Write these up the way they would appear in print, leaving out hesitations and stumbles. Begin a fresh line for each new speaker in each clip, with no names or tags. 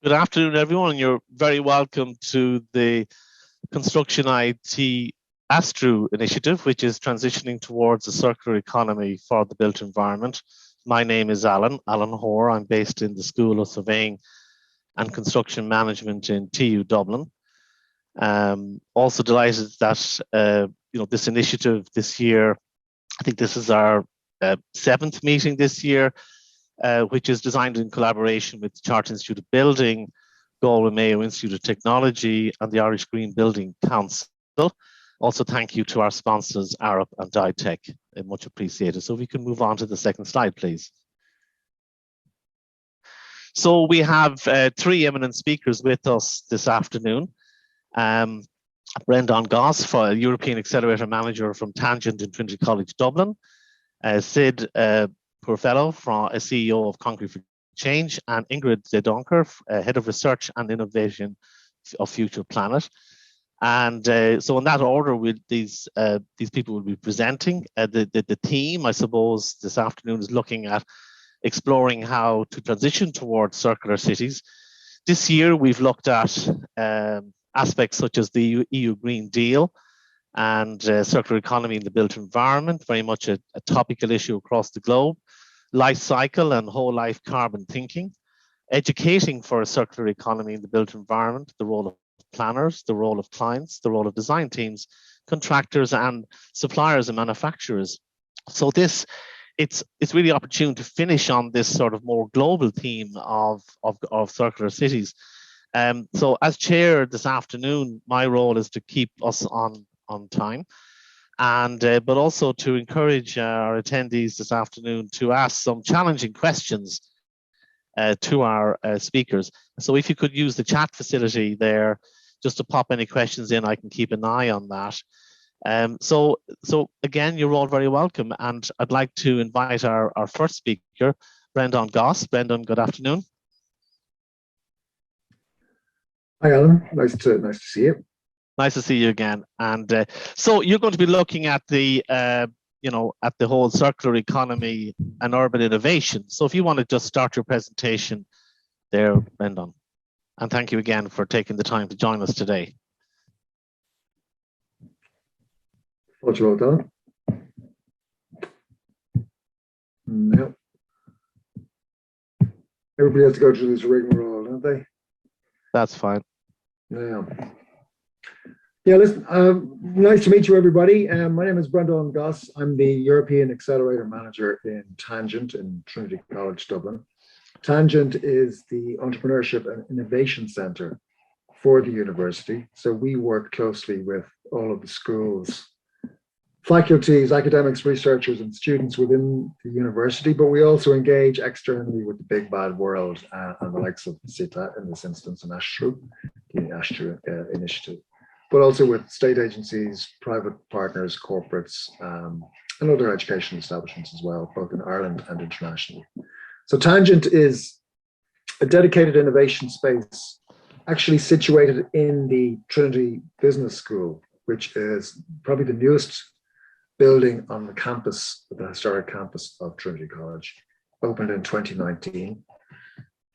Good afternoon, everyone. You're very welcome to the Construction IT Aistriú initiative, which is transitioning towards a circular economy for the built environment. My name is Alan Hoare. I'm based in the School of Surveying and Construction Management in TU Dublin. Also delighted that this initiative this year, I think this is our 7th meeting this year, which is designed in collaboration with the Chartered Institute of Building, Galway Mayo Institute of Technology, and the Irish Green Building Council. Also, thank you to our sponsors, Arup and Ditech. Much appreciated. So we can move on to the second slide, please. So we have 3 eminent speakers with us this afternoon. Brendon Goss, for European Accelerator Manager from Tangent in Trinity College Dublin. Sid Pourfalah, a CEO of Concrete for Change, and Ingrid Doncker, Head of Research and Innovation of Future Planet. And so in that order, these people will be presenting. The theme, I suppose, this afternoon is looking at exploring how to transition towards circular cities. This year, we've looked at aspects such as the EU Green Deal and circular economy in the built environment, very much a topical issue across the globe. Life cycle and whole life carbon thinking, educating for a circular economy in the built environment, the role of planners, the role of clients, the role of design teams, contractors and suppliers and manufacturers. So it's really opportune to finish on this sort of more global theme of circular cities. So as chair this afternoon, my role is to keep us on time, and but also to encourage our attendees this afternoon to ask some challenging questions to our speakers. So if you could use the chat facility there just to pop any questions in, I can keep an eye on that. So again, you're all very welcome, and I'd like to invite our first speaker, Brendon Goss. Brendon, good afternoon.
Hi, Alan. Nice to see you.
Nice to see you again. And so you're going to be looking at the at the whole circular economy and urban innovation. So if you want to just start your presentation there, Brendon. And thank you again for taking the time to join us today.
Much well done. No. Everybody has to go through this rigmarole, don't they?
That's fine.
Yeah. Yeah, listen, nice to meet you, everybody. My name is Brendon Goss. I'm the European Accelerator Manager in Tangent in Trinity College Dublin. Tangent is the Entrepreneurship and Innovation Centre for the university. So we work closely with all of the schools, faculties, academics, researchers, and students within the university, but we also engage externally with the big bad world and the likes of CitA, in this instance, and Aistriú, the Aistriú initiative, but also with state agencies, private partners, corporates, and other education establishments as well, both in Ireland and internationally. So Tangent is a dedicated innovation space actually situated in the Trinity Business School, which is probably the newest building on the campus, the historic campus of Trinity College, opened in 2019.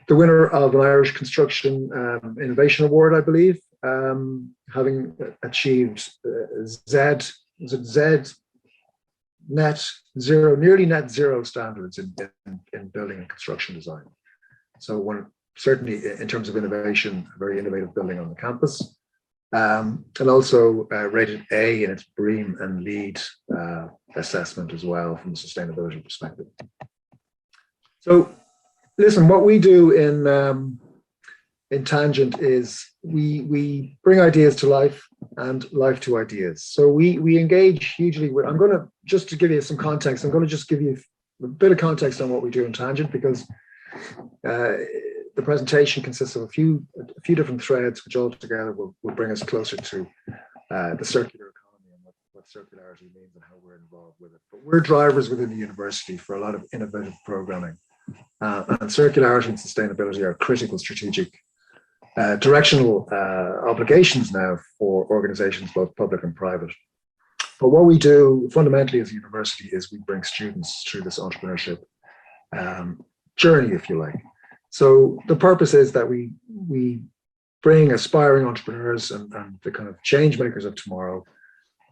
The winner of an Irish Construction Innovation Award, I believe, having achieved net zero, nearly net zero standards in building and construction design. So certainly in terms of innovation, a very innovative building on the campus. And also rated A in its BREEAM and LEED assessment as well from a sustainability perspective. So listen, what we do in Tangent is we bring ideas to life and life to ideas. So we engage hugely with, I'm going to, just to give you some context, I'm going to just give you a bit of context on what we do in Tangent, because the presentation consists of a few different threads, which all together will bring us closer to the circular economy and what circularity means and how we're involved with it. But we're drivers within the university for a lot of innovative programming, and circularity and sustainability are critical strategic directional obligations now for organizations, both public and private. But what we do fundamentally as a university is we bring students through this entrepreneurship journey, if you like. So the purpose is that we bring aspiring entrepreneurs and the kind of change makers of tomorrow,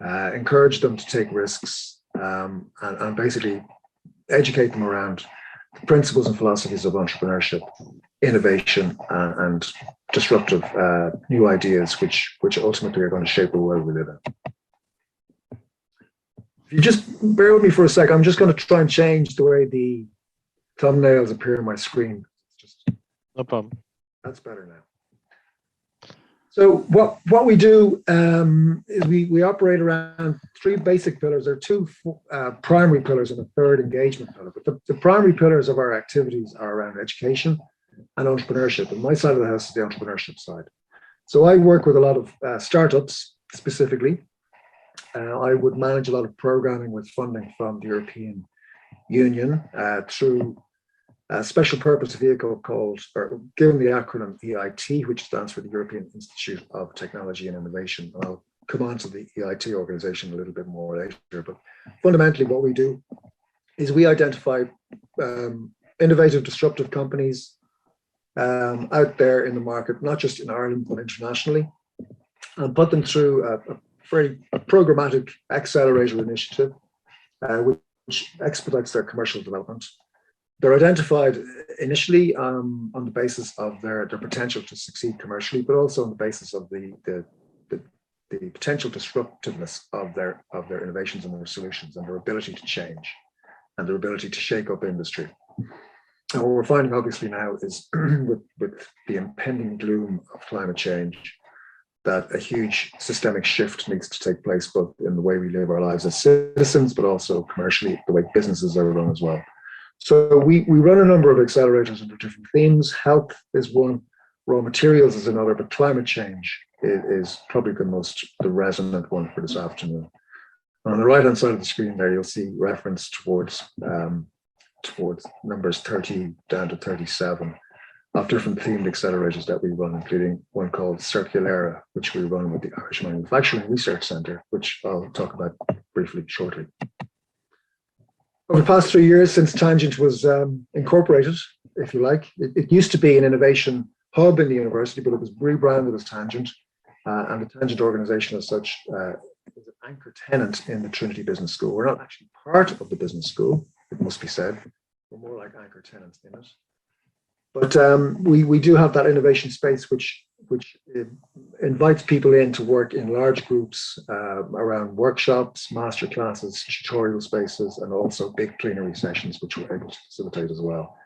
encourage them to take risks, and basically educate them around the principles and philosophies of entrepreneurship, innovation, and disruptive new ideas, which ultimately are going to shape the world we live in. If you just bear with me for a sec, I'm just going to try and change the way the thumbnails appear on my screen.
No problem.
That's better now. So what we do is we operate around three basic pillars. There are two primary pillars and a third engagement pillar. But the primary pillars of our activities are around education and entrepreneurship. And my side of the house is the entrepreneurship side. So I work with a lot of startups specifically. I would manage a lot of programming with funding from the European Union through a special purpose vehicle called, or given the acronym EIT, which stands for the European Institute of Technology and Innovation. And I'll come on to the EIT organization a little bit more later, but fundamentally what we do is we identify innovative, disruptive companies out there in the market, not just in Ireland, but internationally, and put them through a programmatic accelerator initiative, which expedites their commercial development. They're identified initially on the basis of their potential to succeed commercially, but also on the basis of the potential disruptiveness of their innovations and their solutions and their ability to change and their ability to shake up industry. And what we're finding obviously now is with the impending gloom of climate change, that a huge systemic shift needs to take place, both in the way we live our lives as citizens, but also commercially, the way businesses are run as well. So we run a number of accelerators under different themes. Health is one, raw materials is another, but climate change is probably the resonant one for this afternoon. On the right-hand side of the screen there, you'll see reference towards numbers 30 down to 37 of different themed accelerators that we run, including one called Circulara, which we run with the Irish Manufacturing Research Centre, which I'll talk about briefly shortly. Over the past 3 years since Tangent was incorporated, if you like, it used to be an innovation hub in the university, but it was rebranded as Tangent, and the Tangent organization as such is an anchor tenant in the Trinity Business School. We're not actually part of the business school, it must be said. We're more like anchor tenants in it. But we do have that innovation space, which invites people in to work in large groups around workshops, master classes, tutorial spaces, and also big plenary sessions, which we're able to facilitate as well.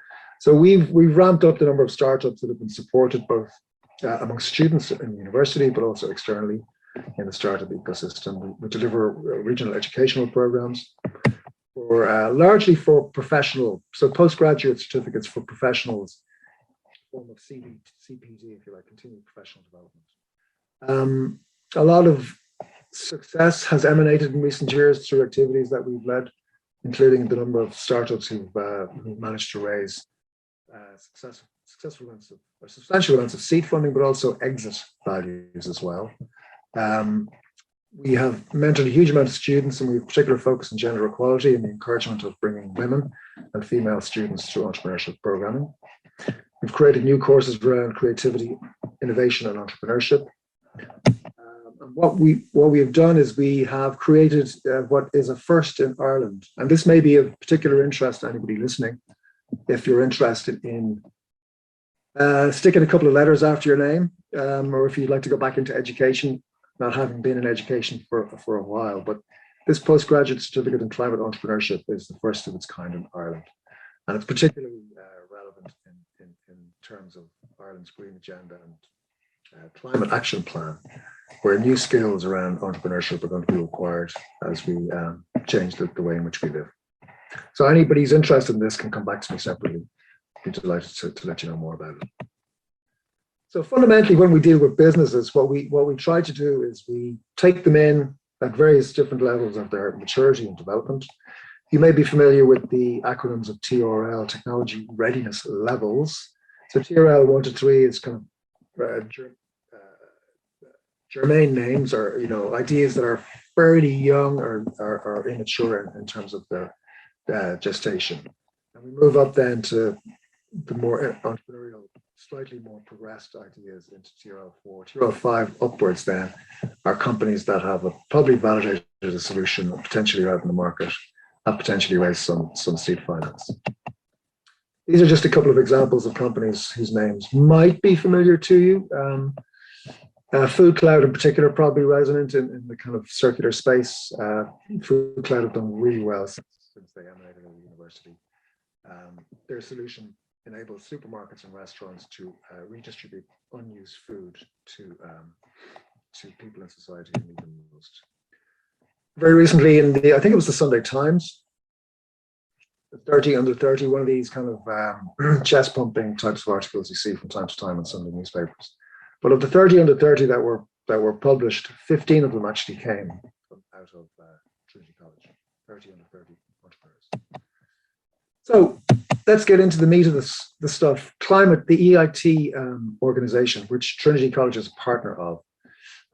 So we've ramped up the number of startups that have been supported both amongst students in the university, but also externally in the startup ecosystem. We deliver regional educational programs largely for professional, so postgraduate certificates for professionals, form of CPD, if you like, continuing professional development. A lot of success has emanated in recent years through activities that we've led, including the number of startups who've managed to raise substantial amounts of seed funding, but also exit values as well. We have mentored a huge amount of students, and we have particular focus on gender equality and the encouragement of bringing women and female students through entrepreneurship programming. We've created new courses around creativity, innovation, and entrepreneurship. And what we have done is we have created what is a first in Ireland, and this may be of particular interest to anybody listening. If you're interested in sticking a couple of letters after your name, or if you'd like to go back into education, not having been in education for a while, but this postgraduate certificate in climate entrepreneurship is the first of its kind in Ireland. And it's particularly relevant in terms of Ireland's green agenda and climate action plan, where new skills around entrepreneurship are going to be required as we change the way in which we live. So anybody who's interested in this can come back to me separately. I'd be delighted to let you know more about it. So fundamentally, when we deal with businesses, what we try to do is we take them in at various different levels of their maturity and development. You may be familiar with the acronyms of TRL, Technology Readiness Levels. So TRL 1 to 3 is kind of germane names, or ideas that are fairly young or immature in terms of their gestation. And we move up then to the more entrepreneurial slightly more progressed ideas into TRL4, TRL5 upwards then are companies that have probably validated a solution, potentially out in the market, have potentially raised some seed finance. These are just a couple of examples of companies whose names might be familiar to you. Food Cloud in particular, probably resonant in the kind of circular space. Food Cloud have done really well since they emanated at the university. Their solution enables supermarkets and restaurants to redistribute unused food to people in society who need them most. Very recently, I think it was the Sunday Times, 30 under 30, one of these kind of chest pumping types of articles you see from time to time in Sunday newspapers. But of the 30 under 30 that were published, 15 of them actually came out of Trinity College. 30 under 30 entrepreneurs. So let's get into the meat of the stuff. Climate, the EIT organization, which Trinity College is a partner of.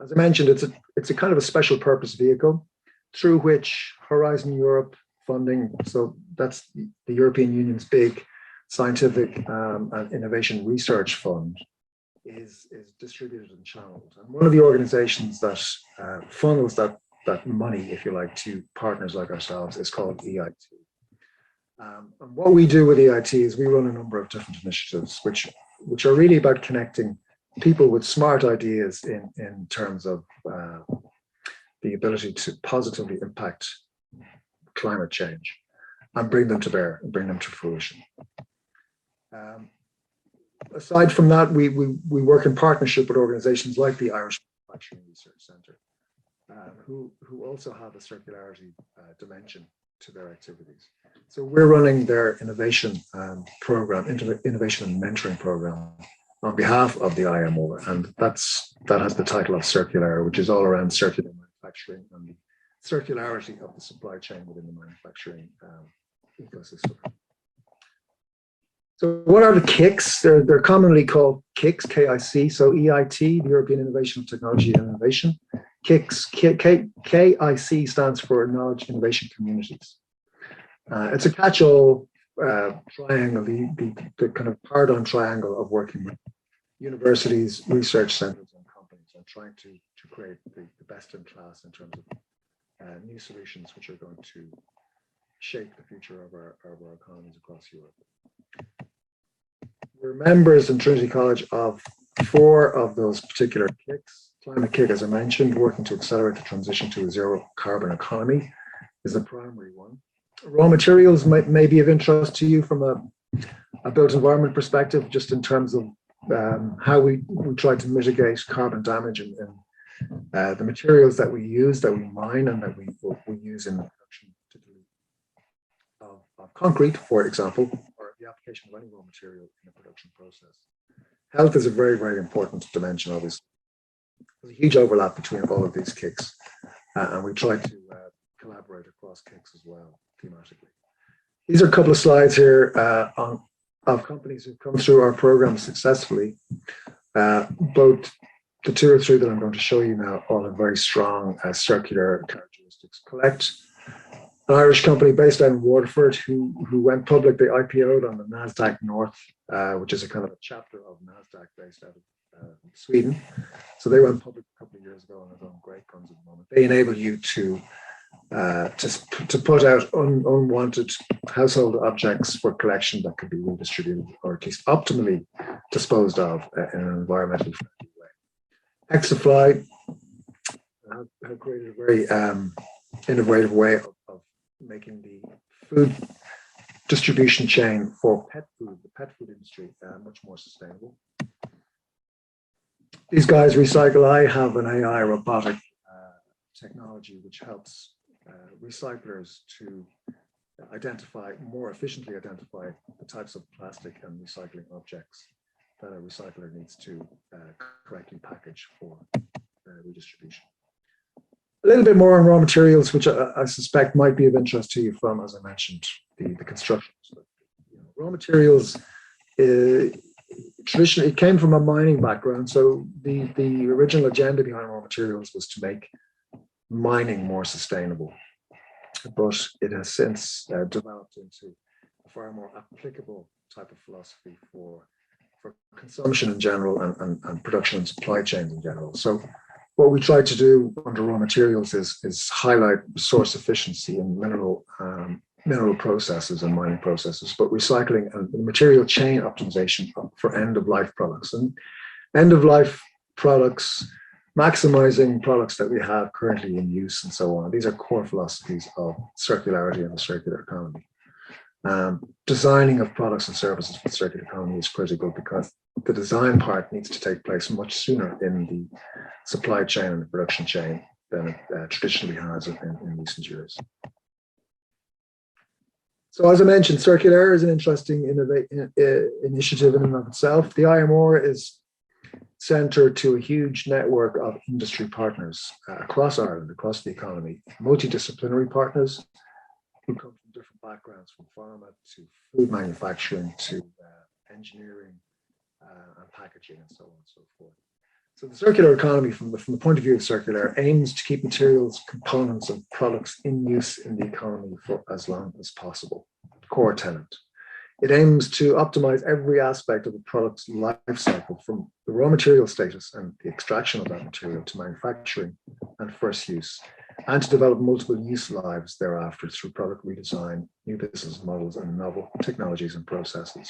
As I mentioned, it's a kind of a special purpose vehicle through which Horizon Europe funding, so that's the European Union's big scientific and innovation research fund, is distributed and channeled. And one of the organizations that funnels that money, if you like, to partners like ourselves is called EIT. And what we do with EIT is we run a number of different initiatives, which are really about connecting people with smart ideas in terms of the ability to positively impact climate change and bring them to bear and bring them to fruition. Aside from that, we work in partnership with organizations like the Irish Manufacturing Research Centre, who also have a circularity dimension to their activities. So we're running their innovation program, innovation and mentoring program, on behalf of the IMO, and that has the title of Circular, which is all around circular manufacturing and the circularity of the supply chain within the manufacturing ecosystem. So what are the KICs? They're commonly called KICs, K-I-C, so EIT, the European Innovation Technology and Innovation. KICs, K-I-C stands for Knowledge Innovation Communities. It's a catch-all triangle, the kind of paradigm triangle of working with universities, research centers, and companies, and trying to create the best in class in terms of new solutions which are going to shape the future of our economies across Europe. We're members in Trinity College of 4 of those particular KICs. Climate KIC, as I mentioned, working to accelerate the transition to a zero carbon economy, is the primary one. Raw materials may be of interest to you from a built environment perspective, just in terms of how we try to mitigate carbon damage and the materials that we use, that we mine, and that we use in the production, particularly of concrete, for example, or the application of any raw material in the production process. Health is a very, very important dimension, obviously. There's a huge overlap between all of these KICs, and we try to collaborate across KICs as well, thematically. These are a couple of slides here of companies who've come through our program successfully. Both the 2 or 3 that I'm going to show you now all have very strong circular characteristics. Collect, an Irish company based out in Waterford who went public. They IPO'd on the NASDAQ North, which is a kind of a chapter of NASDAQ based out of Sweden. So they went public a couple of years ago and are doing great guns at the moment. They enable you to put out unwanted household objects for collection that can be redistributed, or at least optimally disposed of in an environmentally friendly way. Hexafly have created a very innovative way of making the food distribution chain for pet food, the pet food industry, much more sustainable. These guys, Recycle I, have an AI robotic technology which helps recyclers to more efficiently identify the types of plastic and recycling objects that a recycler needs to correctly package for redistribution. A little bit more on raw materials, which I suspect might be of interest to you from, as I mentioned, the construction. So, raw materials, traditionally, it came from a mining background. So the original agenda behind raw materials was to make mining more sustainable. But it has since developed into a far more applicable type of philosophy for consumption in general and production and supply chains in general. So what we try to do under raw materials is highlight resource efficiency in mineral processes and mining processes, but recycling and material chain optimization for end-of-life products. And end-of-life products, maximizing products that we have currently in use and so on. These are core philosophies of circularity and the circular economy. Designing of products and services for the circular economy is critical because the design part needs to take place much sooner in the supply chain and the production chain than it traditionally has in recent years. So as I mentioned, Circular is an interesting initiative in and of itself. The IMR is centered to a huge network of industry partners across Ireland, across the economy, multidisciplinary partners who come from different backgrounds, from pharma to food manufacturing to engineering and packaging and so on and so forth. So the circular economy, from the point of view of Circular, aims to keep materials, components, and products in use in the economy for as long as possible. Core tenet. It aims to optimize every aspect of the product's life cycle, from the raw material status and the extraction of that material to manufacturing and first use, and to develop multiple use lives thereafter through product redesign, new business models, and novel technologies and processes.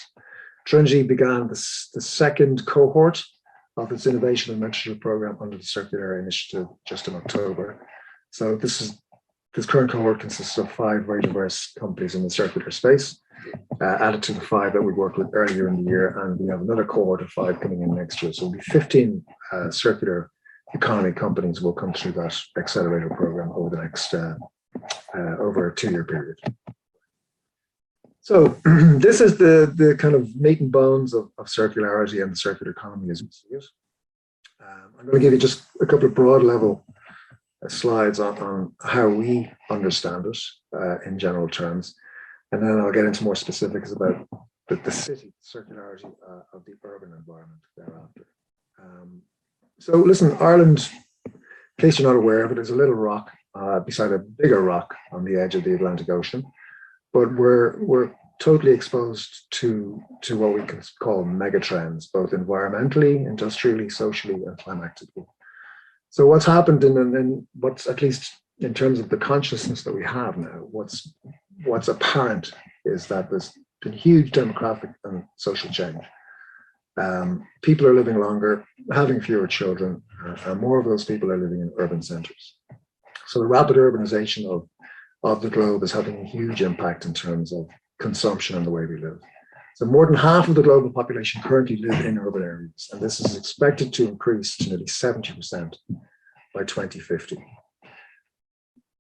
Trinity began the second cohort of its innovation and mentorship program under the Circular Initiative just in October. So this current cohort consists of 5 very diverse companies in the circular space, added to the 5 that we worked with earlier in the year, and we have another cohort of 5 coming in next year. So it'll be 15 circular economy companies will come through that accelerator program over the next over a 2-year period. So this is the kind of meat and bones of circularity and the circular economy as we see it. I'm going to give you just a couple of broad level slides on how we understand it in general terms, and then I'll get into more specifics about the city circularity of the urban environment thereafter. So listen, Ireland, in case you're not aware of it, is a little rock beside a bigger rock on the edge of the Atlantic Ocean. But we're totally exposed to what we can call megatrends, both environmentally, industrially, socially, and climatically. So what's happened in what's, at least in terms of the consciousness that we have now, what's apparent is that there's been huge demographic and social change. People are living longer, having fewer children, and more of those people are living in urban centers. So the rapid urbanization of the globe is having a huge impact in terms of consumption and the way we live. So more than half of the global population currently live in urban areas, and this is expected to increase to nearly 70% by 2050.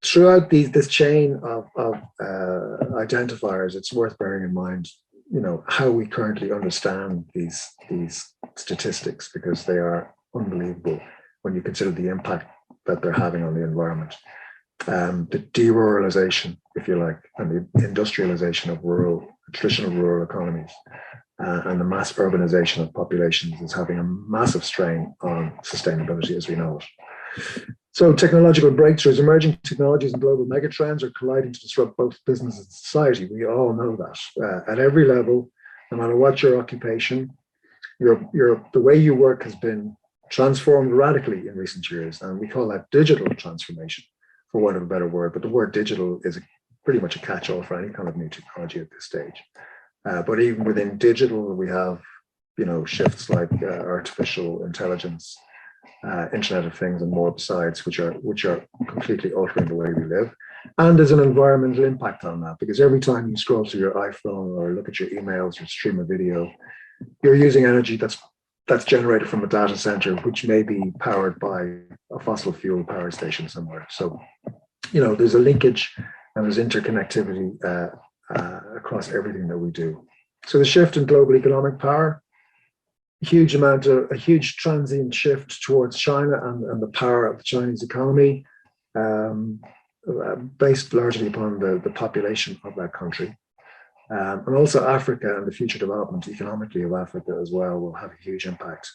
Throughout this chain of identifiers, it's worth bearing in mind, how we currently understand these statistics, because they are unbelievable when you consider the impact that they're having on the environment. The deruralization, if you like, and the industrialization of traditional rural economies, and the mass urbanization of populations is having a massive strain on sustainability as we know it. So technological breakthroughs, emerging technologies and global megatrends are colliding to disrupt both business and society. We all know that. At every level, no matter what your occupation, the way you work has been transformed radically in recent years, and we call that digital transformation, for want of a better word. But the word digital is pretty much a catch-all for any kind of new technology at this stage. But even within digital, we have shifts like artificial intelligence, Internet of Things, and more besides, which are completely altering the way we live. And there's an environmental impact on that, because every time you scroll through your iPhone or look at your emails or stream a video, you're using energy that's generated from a data center, which may be powered by a fossil fuel power station somewhere. So, there's a linkage and there's interconnectivity across everything that we do. So the shift in global economic power, a huge transient shift towards China and the power of the Chinese economy, based largely upon the population of that country. And also Africa and the future development economically of Africa as well will have a huge impact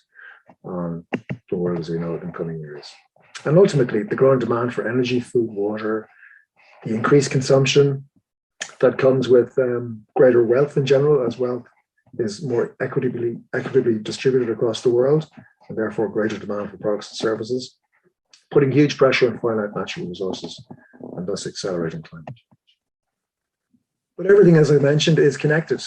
on the world as we know it in coming years. And ultimately, the growing demand for energy, food, water, the increased consumption that comes with greater wealth in general, as wealth is more equitably distributed across the world, and therefore greater demand for products and services, putting huge pressure on finite natural resources and thus accelerating climate change. But everything, as I mentioned, is connected.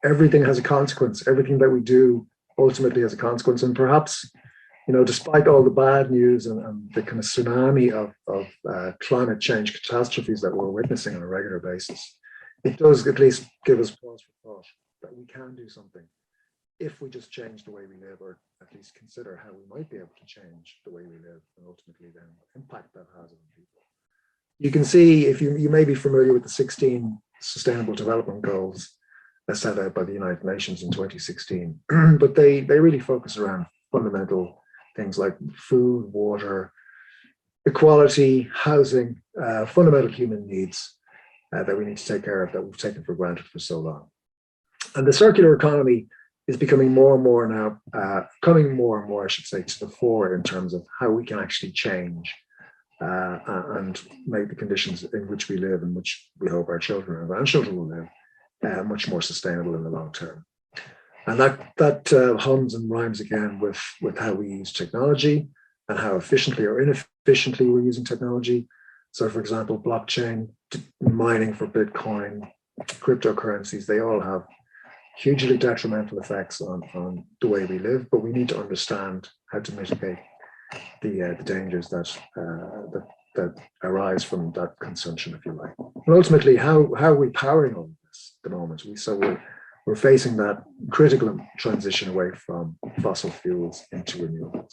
Everything has a consequence. Everything that we do ultimately has a consequence. And perhaps, despite all the bad news and the kind of tsunami of climate change catastrophes that we're witnessing on a regular basis, it does at least give us pause for thought that we can do something if we just change the way we live, or at least consider how we might be able to change the way we live, and ultimately then what impact that has on people. You can see, if you may be familiar with the 16 Sustainable Development Goals as set out by the United Nations in 2016, but they really focus around fundamental things like food, water, equality, housing, fundamental human needs that we need to take care of, that we've taken for granted for so long. And the circular economy is becoming more and more now, coming more and more, I should say, to the fore in terms of how we can actually change and make the conditions in which we live, in which we hope our children and grandchildren will live, much more sustainable in the long term. And that hums and rhymes again with how we use technology and how efficiently or inefficiently we're using technology. So, for example, blockchain, mining for Bitcoin, cryptocurrencies, they all have hugely detrimental effects on the way we live, but we need to understand how to mitigate the dangers that arise from that consumption, if you like. And ultimately, how are we powering all of this at the moment? We're facing that critical transition away from fossil fuels into renewables.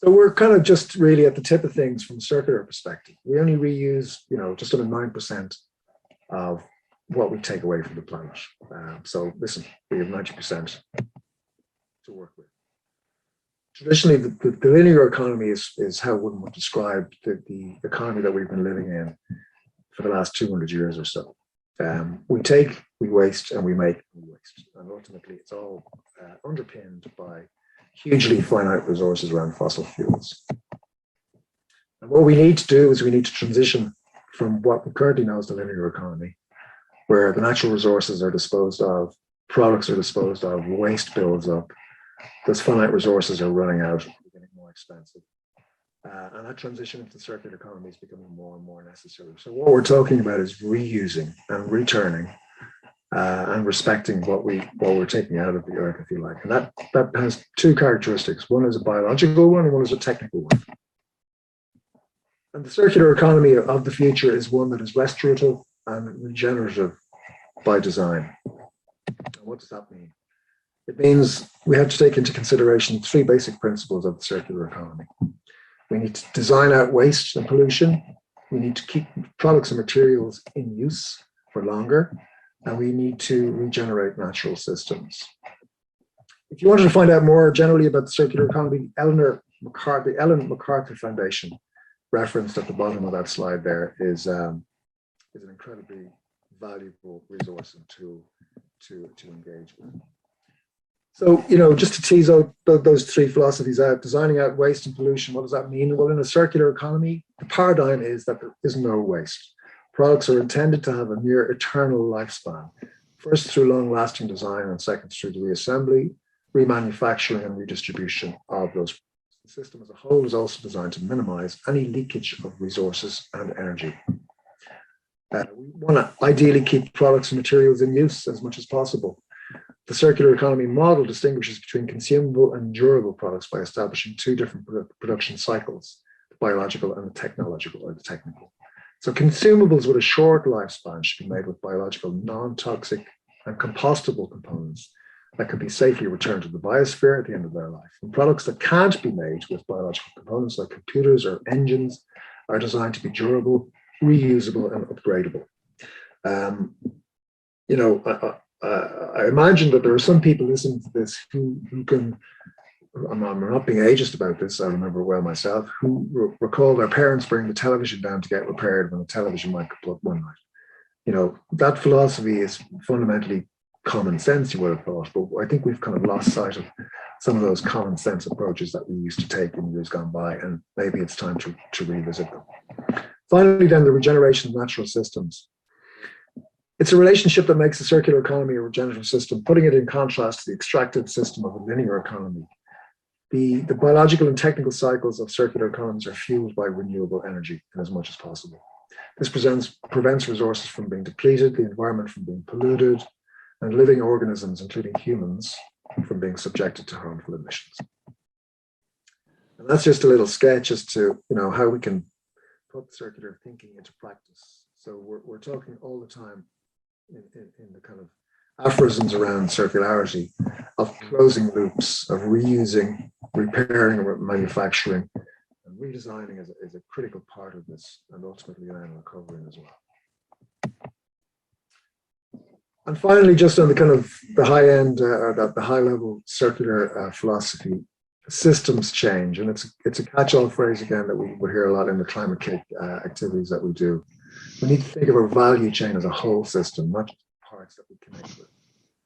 So we're kind of just really at the tip of things from a circular perspective. We only reuse, just under 9% of what we take away from the planet. So listen, we have 90% to work with. Traditionally, the linear economy is how one would describe the economy that we've been living in for the last 200 years or so. We take, we waste, and we make, we waste. And ultimately, it's all underpinned by hugely finite resources around fossil fuels. And what we need to do is we need to transition from what we currently know as the linear economy, where the natural resources are disposed of, products are disposed of, waste builds up, those finite resources are running out, getting more expensive. And that transition into the circular economy is becoming more and more necessary. So what we're talking about is reusing and returning and respecting what we're taking out of the earth, if you like. And that has two characteristics. One is a biological one and one is a technical one. And the circular economy of the future is one that is restorative and regenerative by design. And what does that mean? It means we have to take into consideration three basic principles of the circular economy. We need to design out waste and pollution. We need to keep products and materials in use for longer. And we need to regenerate natural systems. If you wanted to find out more generally about the circular economy, Ellen MacArthur Foundation, referenced at the bottom of that slide there, is an incredibly valuable resource and tool to engage with. So, just to tease out those three philosophies out, designing out waste and pollution, what does that mean? Well, in a circular economy, the paradigm is that there is no waste. Products are intended to have a near eternal lifespan, first through long-lasting design and second through the reassembly, remanufacturing and redistribution of those. The system as a whole is also designed to minimize any leakage of resources and energy. We want to ideally keep products and materials in use as much as possible. The circular economy model distinguishes between consumable and durable products by establishing two different production cycles, the biological and the technological or the technical. So consumables with a short lifespan should be made with biological, non-toxic and compostable components that can be safely returned to the biosphere at the end of their life. And products that can't be made with biological components like computers or engines are designed to be durable, reusable and upgradable. I imagine that there are some people listening to this who can, I'm not being ageist about this, I remember well myself, who recall their parents bringing the television down to get repaired when the television might go one night. That philosophy is fundamentally common sense, you would have thought, but I think we've kind of lost sight of some of those common sense approaches that we used to take in years gone by, and maybe it's time to revisit them. Finally, then, the regeneration of natural systems. It's a relationship that makes the circular economy a regenerative system, putting it in contrast to the extractive system of a linear economy. The biological and technical cycles of circular economies are fueled by renewable energy in as much as possible. This prevents resources from being depleted, the environment from being polluted, and living organisms, including humans, from being subjected to harmful emissions. And that's just a little sketch as to how we can put circular thinking into practice. So we're talking all the time in the kind of aphorisms around circularity, of closing loops, of reusing, repairing, and manufacturing, and redesigning is a critical part of this, and ultimately then recovering as well. And finally, just on the kind of the high end, or the high level circular philosophy, systems change, and it's a catch-all phrase again that we hear a lot in the climate kick activities that we do. We need to think of our value chain as a whole system, not just parts that we connect with.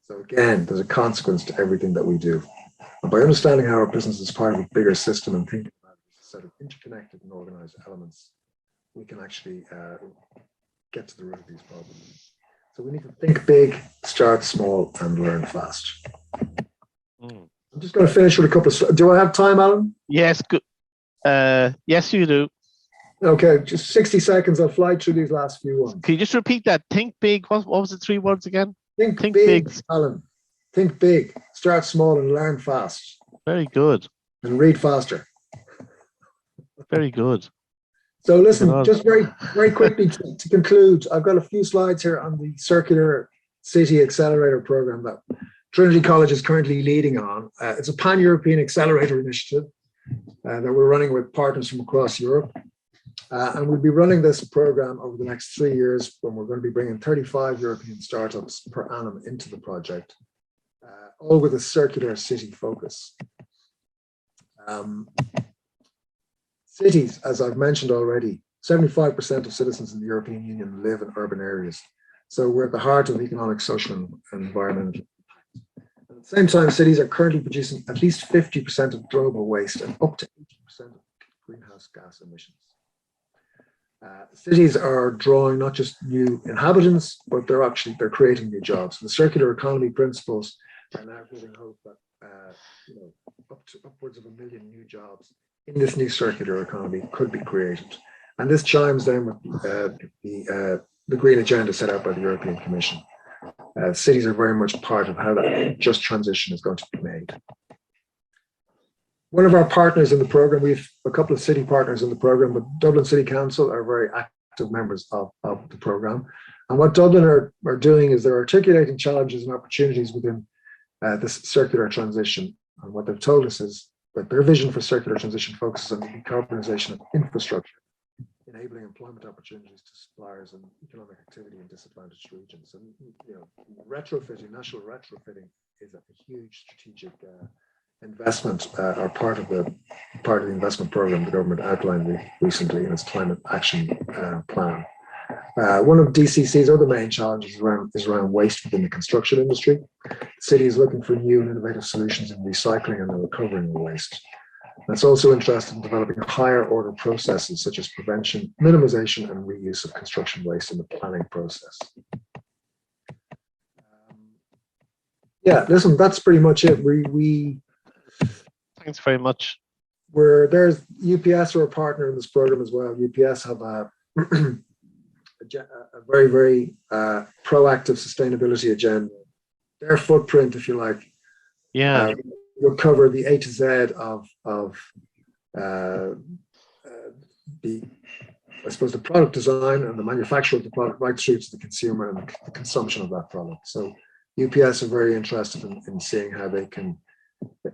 So again, there's a consequence to everything that we do. And by understanding how our business is part of a bigger system and thinking about it as a set of interconnected and organized elements, we can actually get to the root of these problems. So we need to think big, start small, and learn fast. I'm just going to finish with a couple of. Do I have time, Alan?
Yes, good. Yes, you do.
Okay, just 60 seconds. I'll fly through these last few ones.
Can you just repeat that? Think big. What was the 3 words again?
Think big, Alan. Think big, start small, and learn fast.
Very good.
And read faster.
Very good.
So listen, just very quickly to conclude, I've got a few slides here on the Circular City Accelerator program that Trinity College is currently leading on. It's a pan-European accelerator initiative that we're running with partners from across Europe. And we'll be running this program over the next 3 years, when we're going to be bringing 35 European startups per annum into the project, all with a circular city focus. Cities, as I've mentioned already, 75% of citizens in the European Union live in urban areas. So we're at the heart of economic, social, and environmental impact. At the same time, cities are currently producing at least 50% of global waste and up to 80% of greenhouse gas emissions. Cities are drawing not just new inhabitants, but they're creating new jobs. The circular economy principles are now giving hope that upwards of 1 million new jobs in this new circular economy could be created. And this chimes down with the green agenda set out by the European Commission. Cities are very much part of how that just transition is going to be made. One of our partners in the program, we have a couple of city partners in the program, but Dublin City Council are very active members of the program. And what Dublin are doing is they're articulating challenges and opportunities within this circular transition. And what they've told us is that their vision for circular transition focuses on the decarbonization of infrastructure, enabling employment opportunities to suppliers and economic activity in disadvantaged regions. And retrofitting, national retrofitting, is a huge strategic investment, or part of the investment program the government outlined recently in its climate action plan. One of DCC's other main challenges is around waste within the construction industry. The city is looking for new and innovative solutions in recycling and the recovering of waste. And it's also interested in developing higher order processes such as prevention, minimization, and reuse of construction waste in the planning process. Yeah, listen, that's pretty much it.
Thanks very much.
There's UPS are a partner in this program as well. UPS have a very, very proactive sustainability agenda. Their footprint, if you like, will cover the A to Z of the product design and the manufacture of the product right through to the consumer and the consumption of that product. So UPS are very interested in seeing how they can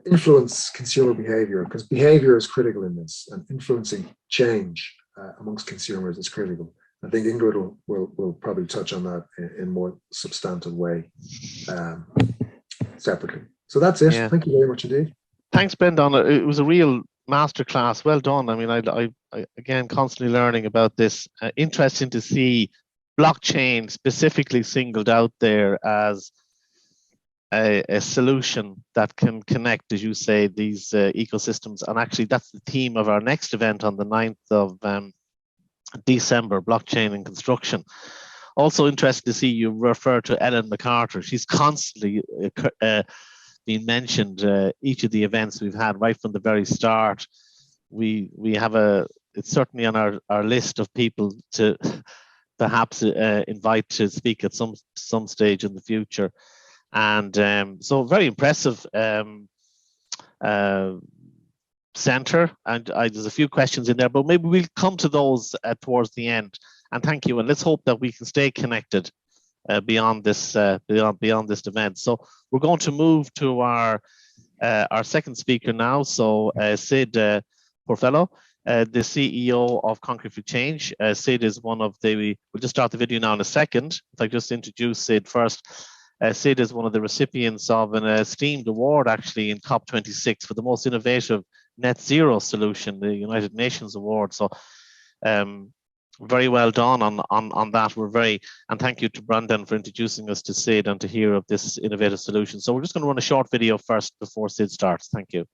influence consumer behavior, because behavior is critical in this, and influencing change amongst consumers is critical. I think Ingrid will probably touch on that in a more substantive way separately. So that's it. Yeah. Thank you very much indeed.
Thanks, Breandán. It was a real masterclass. Well done. I mean, I again constantly learning about this. Interesting to see blockchain specifically singled out there as a solution that can connect, as you say, these ecosystems. And actually, that's the theme of our next event on the 9th of December, blockchain in construction. Also interesting to see you refer to Ellen MacArthur. She's constantly been mentioned each of the events we've had right from the very start. We have it's certainly on our list of people to perhaps invite to speak at some stage in the future. And so very impressive center, and there's a few questions in there, but maybe we'll come to those towards the end. And thank you, and let's hope that we can stay connected beyond this beyond this event. So we're going to move to our second speaker now. So Sid Pourfalah, the CEO of Concrete for Change. Sid is one of we'll just start the video now in a second. If I just introduce Sid first. Sid is one of the recipients of an esteemed award actually in COP26 for the most innovative net zero solution, the United Nations Award. So very well done on that. And thank you to Breandán for introducing us to Sid and to hear of this innovative solution. So we're just going to run a short video first before Sid starts. Thank you.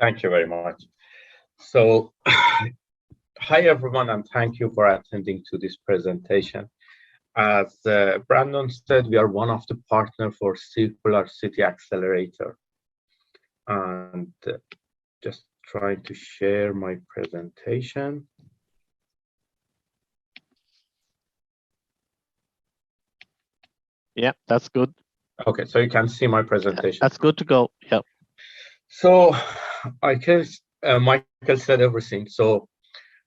Thank you very much. So, hi everyone, and thank you for attending to this presentation. As Brendon said, we are one of the partners for Circular City Accelerator. And just trying to share my presentation.
Yeah, that's good.
Okay, so you can see my presentation.
That's good to go. Yeah.
So I guess Michael said everything. So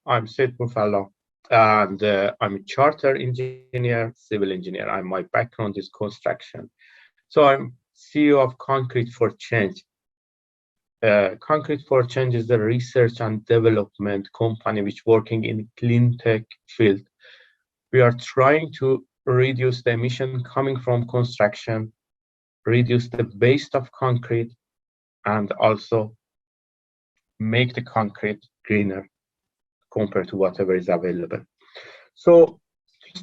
I'm Sid Pourfalah, and I'm a chartered engineer, civil engineer, and my background is construction. So I'm CEO of Concrete for Change. Concrete for Change is the research and development company which working in clean tech field. We are trying to reduce the emission coming from construction, reduce the waste of concrete, and also make the concrete greener compared to whatever is available. So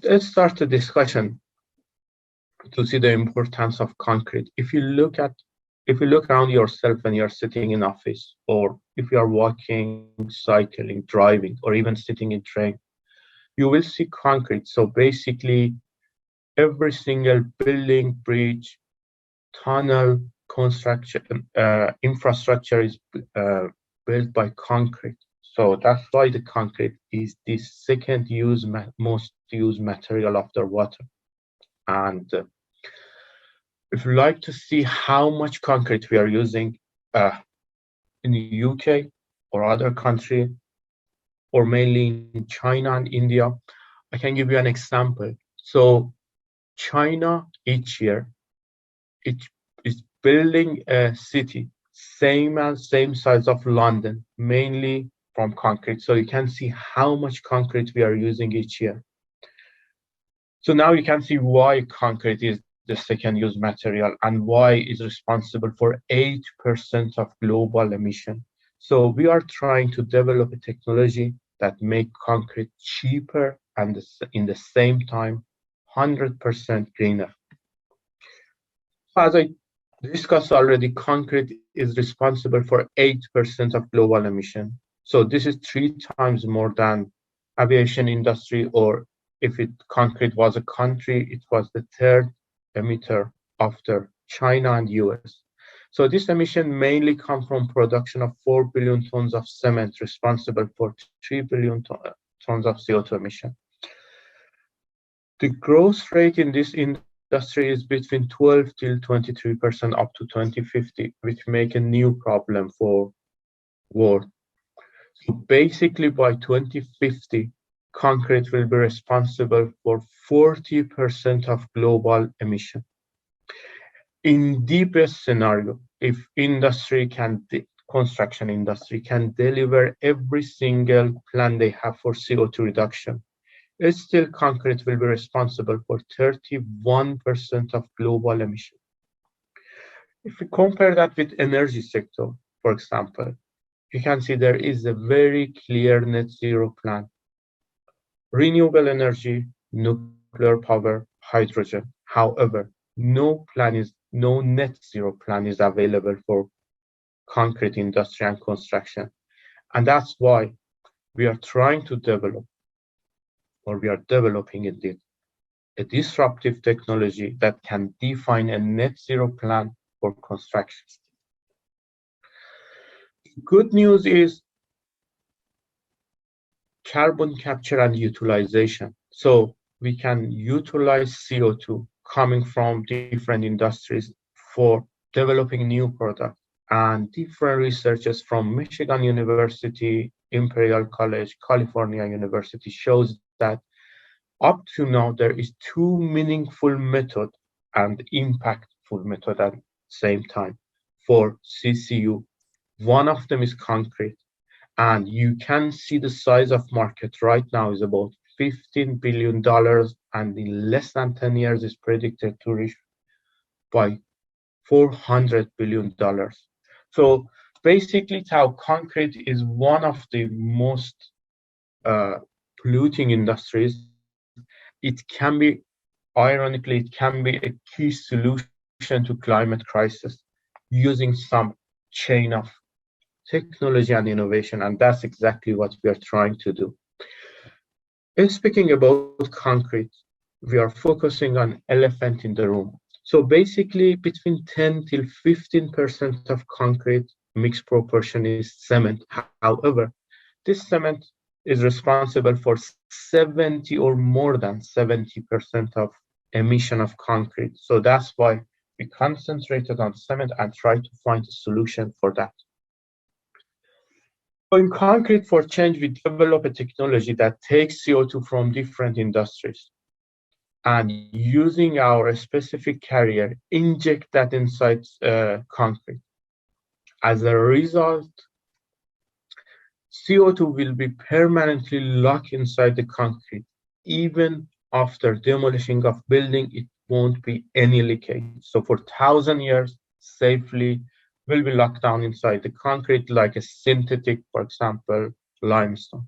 let's start the discussion to see the importance of concrete. If you look around yourself when you're sitting in office, or if you are walking, cycling, driving, or even sitting in train, you will see concrete. So basically, every single building, bridge, tunnel, construction, infrastructure is built by concrete. So that's why the concrete is the second most used material after water. And if you like to see how much concrete we are using in the UK or other country, or mainly in China and India, I can give you an example. So China each year, it is building a city same size of London, mainly from concrete. So you can see how much concrete we are using each year. So now you can see why concrete is the second use material and why it's responsible for 8% of global emission. So we are trying to develop a technology that make concrete cheaper and in the same time 100% greener. As I discussed already, concrete is responsible for 8% of global emission. So this is 3 times more than aviation industry, or if concrete was a country, it was the 3rd emitter after China and US. So this emission mainly comes from production of 4 billion tons of cement, responsible for 3 billion tons of CO2 emission. The growth rate in this industry is between 12 till 23% up to 2050, which make a new problem for world. So basically by 2050, concrete will be responsible for 40% of global emission. In deepest scenario, if construction industry can deliver every single plan they have for CO2 reduction, still concrete will be responsible for 31% of global emission. If we compare that with energy sector, for example, you can see there is a very clear net zero plan. Renewable energy, nuclear power, hydrogen. However, no net zero plan is available for concrete industry and construction. And that's why we are trying to develop, or we are developing indeed, a disruptive technology that can define a net zero plan for construction. Good news is carbon capture and utilization. So we can utilize CO2 coming from different industries for developing new products. And different researchers from Michigan University, Imperial College, California University shows that up to now there is 2 meaningful method and impactful method at the same time for CCU. One of them is concrete, and you can see the size of market right now is about $15 billion, and in less than 10 years is predicted to reach by $400 billion. So basically, how concrete is one of the most polluting industries. It can be, ironically, it can be a key solution to climate crisis using some chain of technology and innovation, and that's exactly what we are trying to do. In speaking about concrete, we are focusing on elephant in the room. So basically, between 10 till 15% of concrete mixed proportion is cement. However, this cement is responsible for 70 or more than 70% of emission of concrete. So that's why we concentrated on cement and tried to find a solution for that. So in concrete for change, we develop a technology that takes CO2 from different industries and using our specific carrier, inject that inside concrete. As a result, CO2 will be permanently locked inside the concrete. Even after demolishing of building, it won't be any leakage. So for 1,000 years, safely will be locked down inside the concrete like a synthetic, for example, limestone.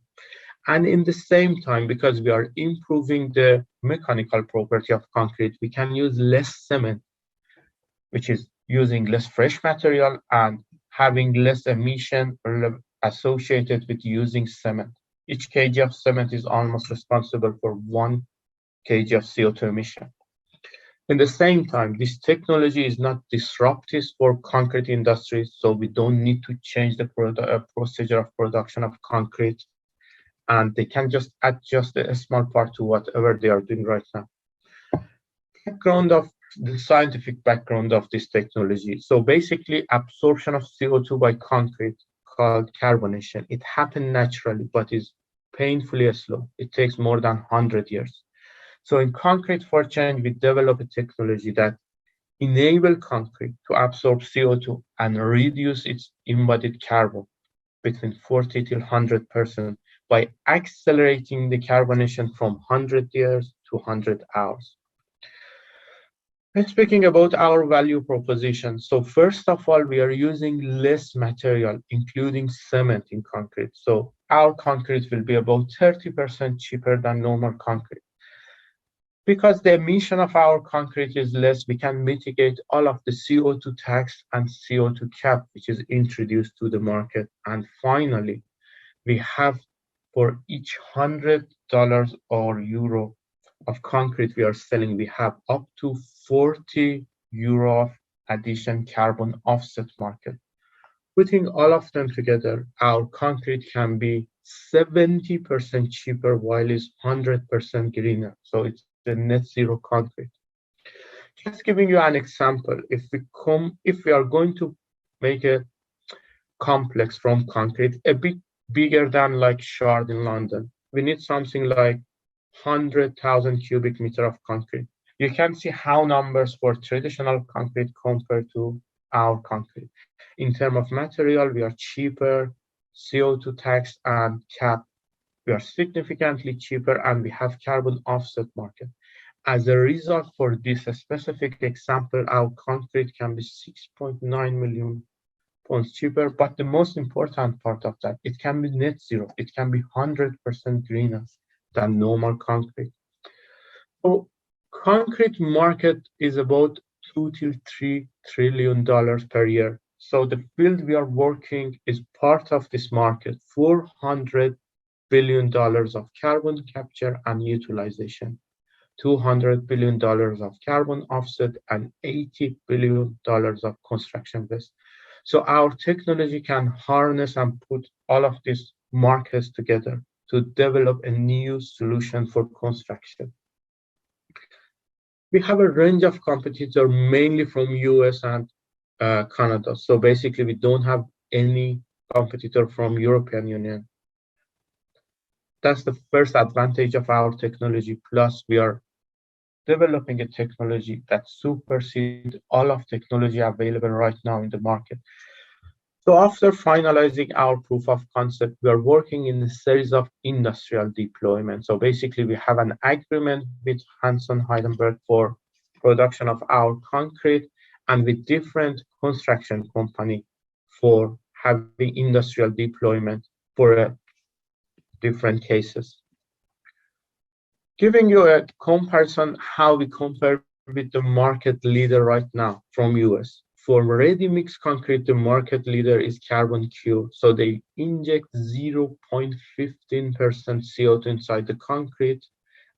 And in the same time, because we are improving the mechanical property of concrete, we can use less cement, which is using less fresh material and having less emission associated with using cement. Each kg of cement is almost responsible for 1 kg of CO2 emission. In the same time, this technology is not disruptive for concrete industries, so we don't need to change the procedure of production of concrete, and they can just adjust a small part to whatever they are doing right now. The scientific background of this technology. So basically, absorption of CO2 by concrete called carbonation. It happens naturally, but is painfully slow. It takes more than 100 years. So in concrete for change, we develop a technology that enable concrete to absorb CO2 and reduce its embodied carbon between 40 till 100% by accelerating the carbonation from 100 years 200 hours. And speaking about our value proposition, so first of all, we are using less material, including cement in concrete. So our concrete will be about 30% cheaper than normal concrete. Because the emission of our concrete is less, we can mitigate all of the CO2 tax and CO2 cap, which is introduced to the market. And finally, we have for each $100 or euro of concrete we are selling, we have up to 40 euro of addition carbon offset market. Putting all of them together, our concrete can be 70% cheaper while it's 100% greener. So it's the net zero concrete. Just giving you an example, if we are going to make a complex from concrete a bit bigger than like Shard in London, we need something like 100,000 cubic meter of concrete. You can see how numbers for traditional concrete compared to our concrete. In terms of material, we are cheaper, CO2 tax and cap, we are significantly cheaper, and we have carbon offset market. As a result, for this specific example, our concrete can be 6.9 million pounds cheaper, but the most important part of that, it can be net zero. It can be 100% greener than normal concrete. So concrete market is about $2 to $3 trillion per year. So the field we are working is part of this market, $400 billion of carbon capture and utilization, $200 billion of carbon offset, and $80 billion of construction waste. So our technology can harness and put all of these markets together to develop a new solution for construction. We have a range of competitors, mainly from US and Canada. So basically, we don't have any competitor from European Union. That's the first advantage of our technology. Plus, we are developing a technology that supersedes all of technology available right now in the market. So after finalizing our proof of concept, we are working in a series of industrial deployments. So basically, we have an agreement with Hanson Heidelberg for production of our concrete, and with different construction company for having industrial deployment for different cases. Giving you a comparison how we compare with the market leader right now from US. For ready-mix concrete, the market leader is Carbon Cure. So they inject 0.15% CO2 inside the concrete.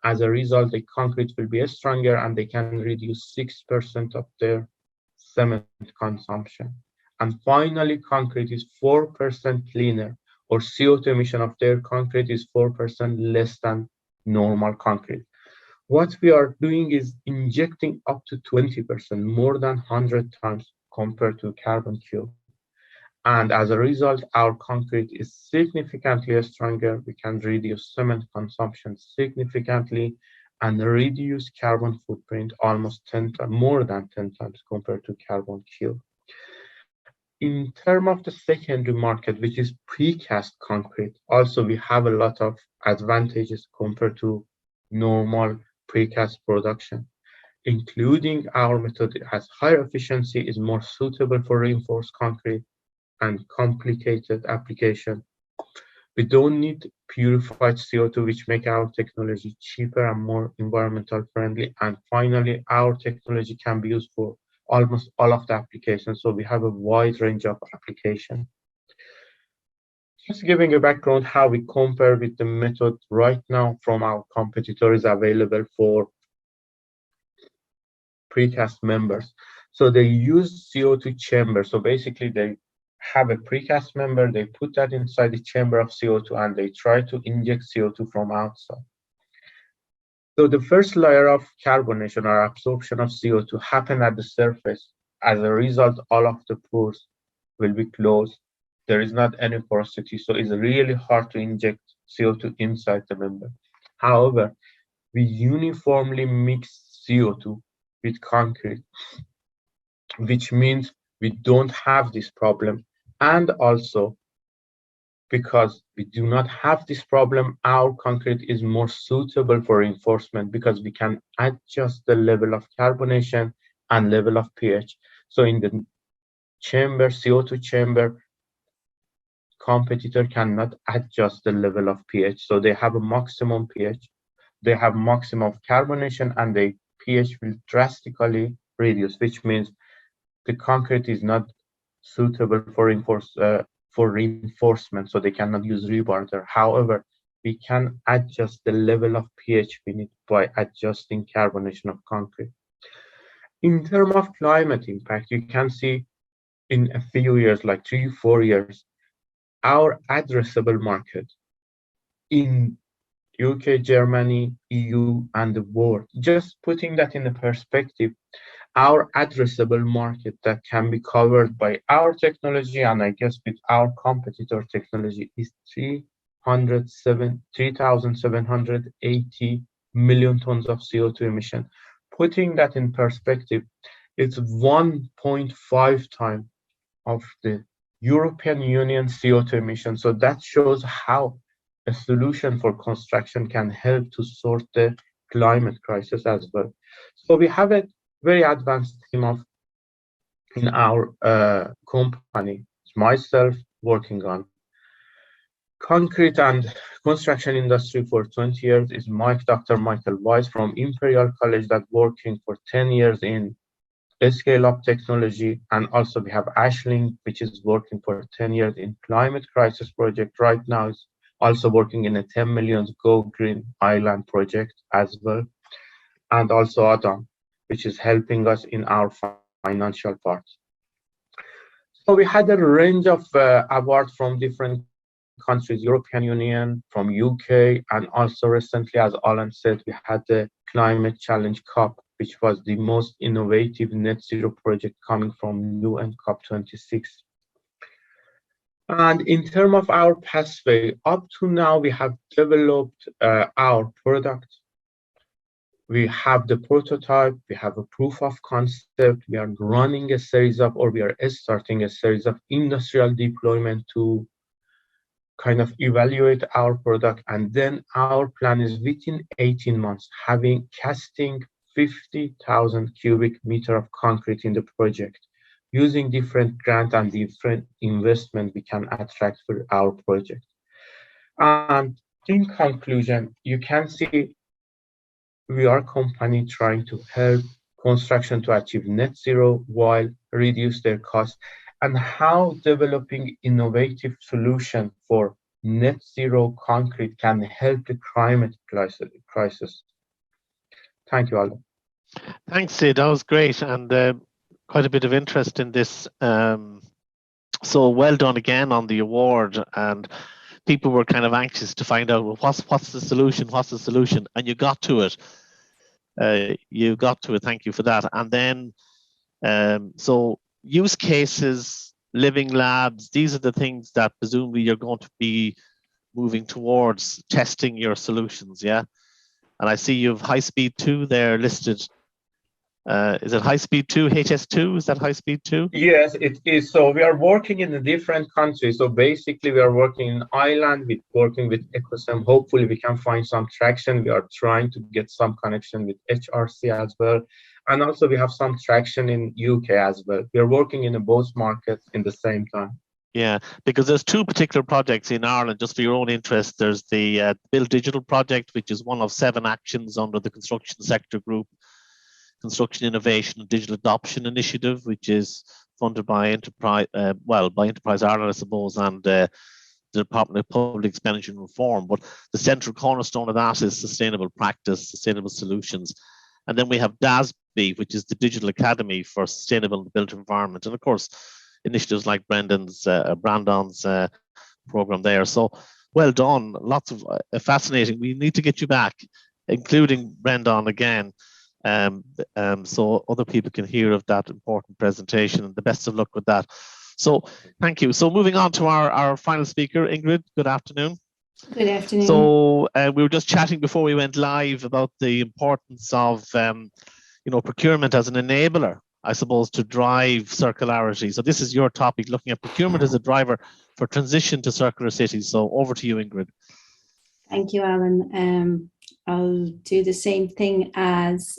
As a result, the concrete will be stronger and they can reduce 6% of their cement consumption. And finally, concrete is 4% cleaner, or CO2 emission of their concrete is 4% less than normal concrete. What we are doing is injecting up to 20%, more than 100 times compared to Carbon Cure. And as a result, our concrete is significantly stronger. We can reduce cement consumption significantly and reduce carbon footprint almost 10 times, more than 10 times compared to Carbon Cure. In terms of the secondary market, which is precast concrete, also we have a lot of advantages compared to normal precast production, including our method has higher efficiency, is more suitable for reinforced concrete and complicated application. We don't need purified CO2, which make our technology cheaper and more environmental friendly. And finally, our technology can be used for almost all of the applications. So we have a wide range of applications. Just giving a background how we compare with the method right now from our competitors available for precast members. So they use CO2 chamber. So basically they have a precast member, they put that inside the chamber of CO2 and they try to inject CO2 from outside. So the first layer of carbonation or absorption of CO2 happen at the surface. As a result, all of the pores will be closed. There is not any porosity, so it's really hard to inject CO2 inside the member. However, we uniformly mix CO2 with concrete, which means we don't have this problem. And also, because we do not have this problem, our concrete is more suitable for reinforcement because we can adjust the level of carbonation and level of pH. So in the chamber, CO2 chamber, competitor cannot adjust the level of pH. So they have a maximum pH, they have maximum carbonation, and the pH will drastically reduce, which means the concrete is not suitable for reinforcement, so they cannot use rebar there. However, we can adjust the level of pH we need by adjusting carbonation of concrete. In terms of climate impact, you can see in a few years, like 3-4 years, our addressable market in UK, Germany, EU, and the world, just putting that in a perspective, our addressable market that can be covered by our technology, and I guess with our competitor technology, is 3,780 million tons of CO2 emission. Putting that in perspective, it's 1.5 times of the European Union CO2 emission. So that shows how a solution for construction can help to sort the climate crisis as well. So we have a very advanced team in our company. It's myself working on concrete and construction industry for 20 years. Is Dr. Michael Weiss from Imperial College that working for 10 years in scale-up technology, and also we have Aisling, which is working for 10 years in climate crisis project. Right now is also working in a 10 million Go Green Island project as well, and also Adam, which is helping us in our financial part. So we had a range of awards from different countries, European Union, from UK, and also recently, as Alan said, we had the Climate Challenge Cup, which was the most innovative net zero project coming from UN COP26. And in terms of our pathway, up to now, we have developed our product. We have the prototype, we have a proof of concept, we are running a series of, or we are starting a series of industrial deployment to kind of evaluate our product. And then our plan is within 18 months, casting 50,000 cubic meter of concrete in the project, using different grant and different investment we can attract for our project. And in conclusion, you can see we are a company trying to help construction to achieve net zero while reduce their costs, and how developing innovative solution for net zero concrete can help the climate crisis. Thank you, Alan.
Thanks, Sid. That was great, and quite a bit of interest in this. So well done again on the award, and people were kind of anxious to find out, well, what's the solution? What's the solution? And you got to it. You got to it. Thank you for that. And then, so use cases, living labs, these are the things that presumably you're going to be moving towards testing your solutions, yeah? And I see you have high speed 2 there listed. Is it high speed 2, HS2? Is that high speed 2?
Yes, it is. So we are working in a different countries. So basically we are working in Ireland, working with ecosystem. Hopefully we can find some traction. We are trying to get some connection with HRC as well. And also we have some traction in UK as well. We are working in both markets in the same time.
Yeah, because there's 2 particular projects in Ireland, just for your own interest. There's the Build Digital project, which is one of 7 actions under the construction sector group, Construction Innovation and Digital Adoption Initiative, which is funded by Enterprise, by Enterprise Ireland, I suppose, and the Department of Public Expenditure and Reform. But the central cornerstone of that is sustainable practice, sustainable solutions. And then we have DASB, which is the Digital Academy for Sustainable and Built Environment. And of course, initiatives like Breandán's program there. So well done, lots of fascinating. We need to get you back, including Breandán again. So other people can hear of that important presentation, and the best of luck with that. So thank you. So moving on to our final speaker, Ingrid, good afternoon.
Good afternoon.
So we were just chatting before we went live about the importance of procurement as an enabler I suppose, to drive circularity. So this is your topic, looking at procurement as a driver for transition to circular cities. So over to you, Ingrid.
Thank you, Alan. I'll do the same thing as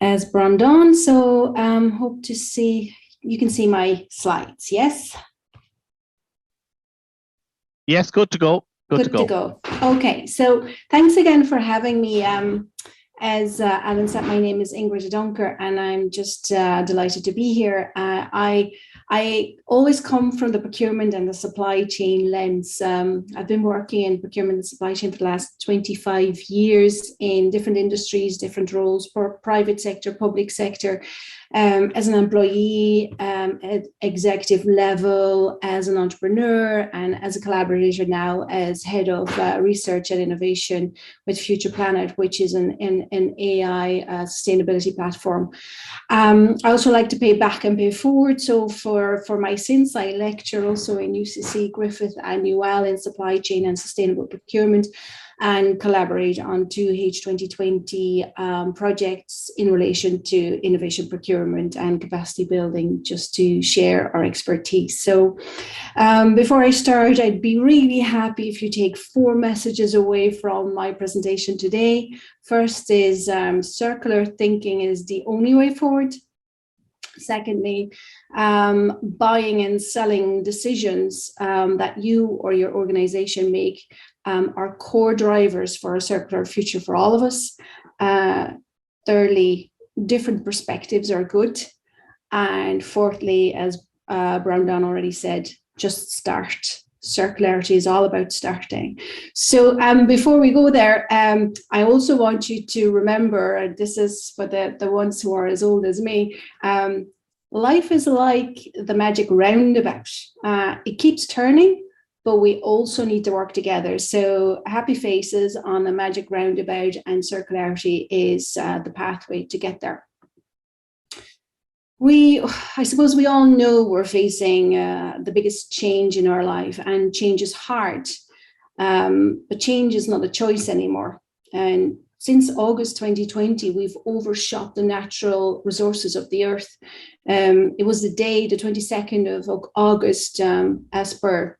Breandán. So hope to see, you can see my slides, yes?
Yes, good to go. Good to go.
Okay, so thanks again for having me. As Alan said, my name is Ingrid Doncker, and I'm just delighted to be here. I always come from the procurement and the supply chain lens. I've been working in procurement and supply chain for the last 25 years in different industries, different roles, for private sector, public sector, as an employee, at executive level, as an entrepreneur, and as a collaborator now as head of research and innovation with Future Planet, which is an AI sustainability platform. I also like to pay back and pay forward. So for my sins, I lecture also in UCC Griffith and UL in supply chain and sustainable procurement, and collaborate on 2H 2020 projects in relation to innovation procurement and capacity building, just to share our expertise. So before I start, I'd be really happy if you take 4 messages away from my presentation today. First is circular thinking is the only way forward. Secondly, buying and selling decisions that you or your organization make are core drivers for a circular future for all of us. Thirdly, different perspectives are good. And fourthly, as Breandán already said, just start. Circularity is all about starting. So before we go there, I also want you to remember, and this is for the ones who are as old as me, life is like the magic roundabout. It keeps turning, but we also need to work together. So happy faces on the magic roundabout, and circularity is the pathway to get there. I suppose we all know we're facing the biggest change in our life, and change is hard, but change is not a choice anymore. And since August 2020, we've overshot the natural resources of the earth. It was the day, the 22nd of August, as per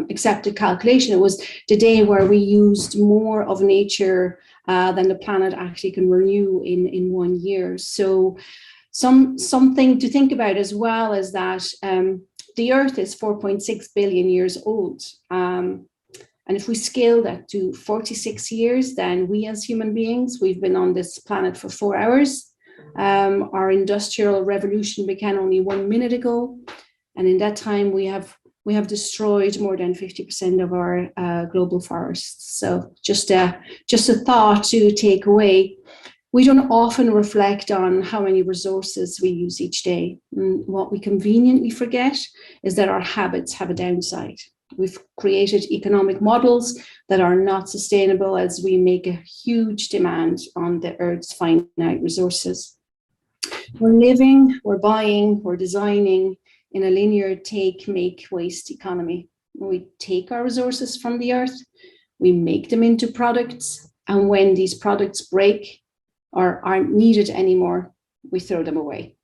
accepted calculation, it was the day where we used more of nature than the planet actually can renew in 1 year. So something to think about as well is that the earth is 4.6 billion years old. And if we scale that to 46 years, then we as human beings, we've been on this planet for 4 hours. Our industrial revolution began only 1 minute ago. And in that time, we have destroyed more than 50% of our global forests. So just a thought to take away. We don't often reflect on how many resources we use each day. And what we conveniently forget is that our habits have a downside. We've created economic models that are not sustainable as we make a huge demand on the Earth's finite resources. We're living, we're buying, we're designing in a linear take, make, waste economy. We take our resources from the Earth, we make them into products, and when these products break or aren't needed anymore, we throw them away.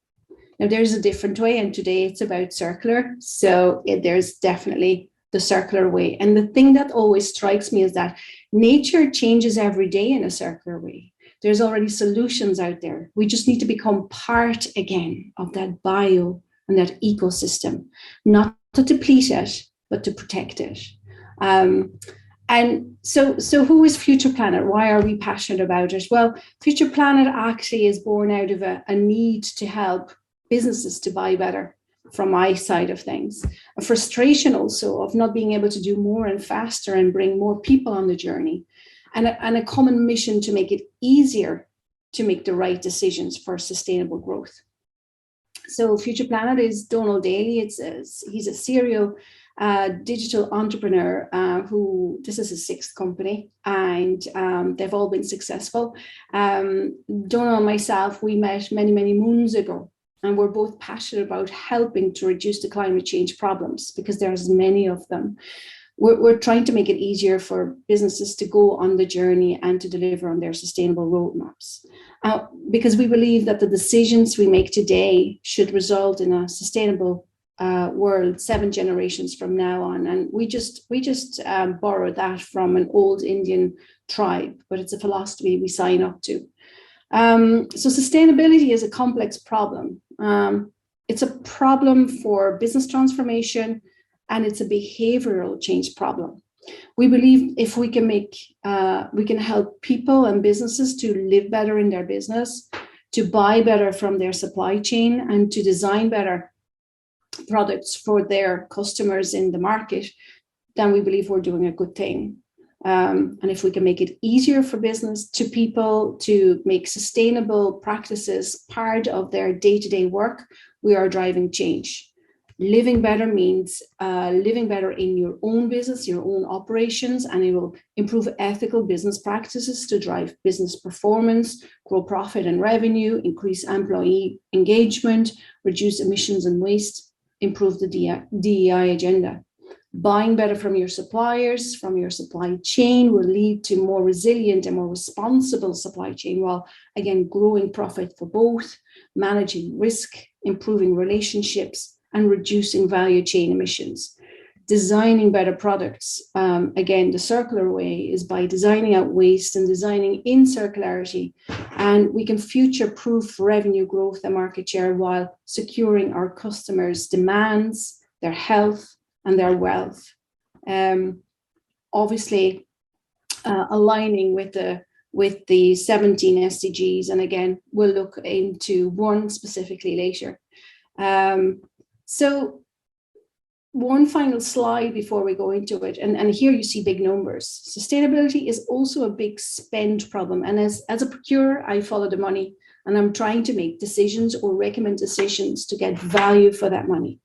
Now there's a different way, and today it's about circular. So there's definitely the circular way. And the thing that always strikes me is that nature changes every day in a circular way. There's already solutions out there. We just need to become part again of that bio and that ecosystem, not to deplete it, but to protect it. And so who is Future Planet? Why are we passionate about it? Well, Future Planet actually is born out of a need to help businesses to buy better, from my side of things. A frustration also of not being able to do more and faster and bring more people on the journey, and a common mission to make it easier to make the right decisions for sustainable growth. So Future Planet is Donald Daly. He's a serial digital entrepreneur who, this is his 6th company, and they've all been successful. Donald and myself, we met many, many moons ago. And we're both passionate about helping to reduce the climate change problems, because there's many of them. we're trying to make it easier for businesses to go on the journey and to deliver on their sustainable roadmaps. Because we believe that the decisions we make today should result in a sustainable world 7 generations from now on. And we just borrowed that from an old Indian tribe, but it's a philosophy we sign up to. So sustainability is a complex problem. It's a problem for business transformation, and it's a behavioral change problem. We believe if we can we can help people and businesses to live better in their business, to buy better from their supply chain, and to design better products for their customers in the market, then we believe we're doing a good thing. And if we can make it easier for business to people to make sustainable practices part of their day-to-day work, we are driving change. Living better means living better in your own business, your own operations, and it will improve ethical business practices to drive business performance, grow profit and revenue, increase employee engagement, reduce emissions and waste, improve the DEI agenda. Buying better from your suppliers, from your supply chain will lead to more resilient and more responsible supply chain, while again growing profit for both, managing risk, improving relationships, and reducing value chain emissions. Designing better products, again, the circular way is by designing out waste and designing in circularity, and we can future-proof revenue growth and market share while securing our customers' demands, their health, and their wealth. Obviously, aligning with the 17 SDGs, and again, we'll look into one specifically later. So one final slide before we go into it, and here you see big numbers. Sustainability is also a big spend problem, and as a procurer, I follow the money, and I'm trying to make decisions or recommend decisions to get value for that money.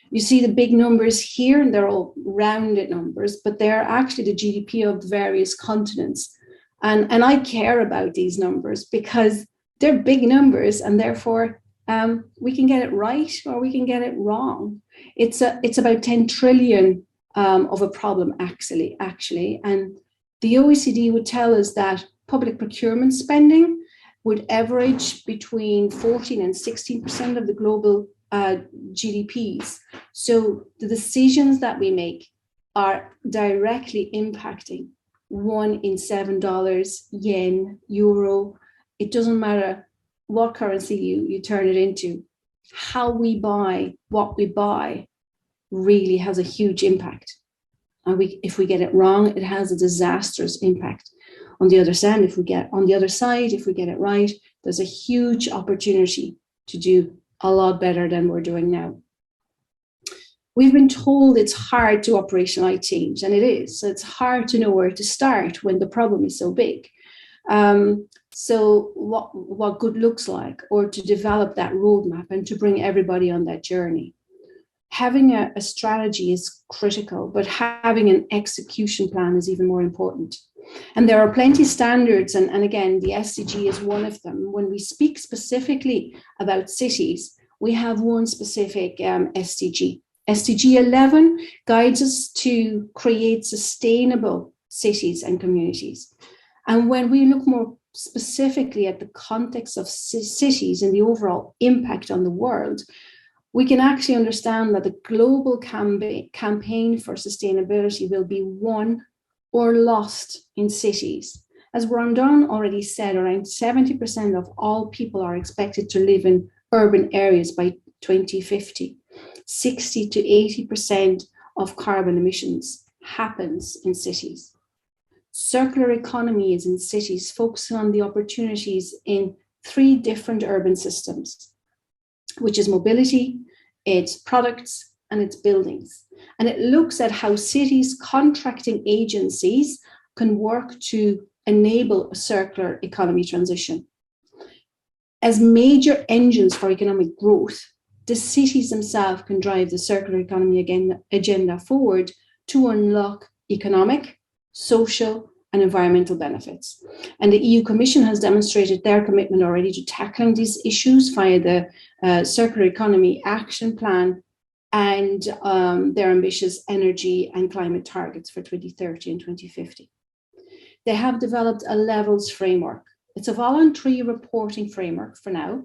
You see the big numbers here, and they're all rounded numbers, but they're actually the GDP of the various continents. And I care about these numbers because they're big numbers, and therefore we can get it right or we can get it wrong. It's about 10 trillion of a problem actually. And the OECD would tell us that public procurement spending would average between 14 and 16% of the global GDPs. So the decisions that we make are directly impacting $1 in $7, yen, euro. It doesn't matter what currency you turn it into. How we buy what we buy really has a huge impact. And if we get it wrong, it has a disastrous impact. On the other side, if we get it right, there's a huge opportunity to do a lot better than we're doing now. We've been told it's hard to operationalize change, and it is. So it's hard to know where to start when the problem is so big. So what good looks like, or to develop that roadmap and to bring everybody on that journey. Having a strategy is critical, but having an execution plan is even more important. And there are plenty of standards, and again, the SDG is one of them. When we speak specifically about cities, we have one specific SDG. SDG 11 guides us to create sustainable cities and communities. And when we look more specifically at the context of cities and the overall impact on the world, we can actually understand that the global campaign for sustainability will be won or lost in cities. As Breandán already said, around 70% of all people are expected to live in urban areas by 2050. 60 to 80% of carbon emissions happens in cities. Circular economy is in cities, focusing on the opportunities in 3 different urban systems, which is mobility, its products, and its buildings. And it looks at how cities' contracting agencies can work to enable a circular economy transition. As major engines for economic growth, the cities themselves can drive the circular economy agenda forward to unlock economic, social, and environmental benefits. And the EU Commission has demonstrated their commitment already to tackling these issues via the Circular Economy Action Plan and their ambitious energy and climate targets for 2030 and 2050. They have developed a levels framework. It's a voluntary reporting framework for now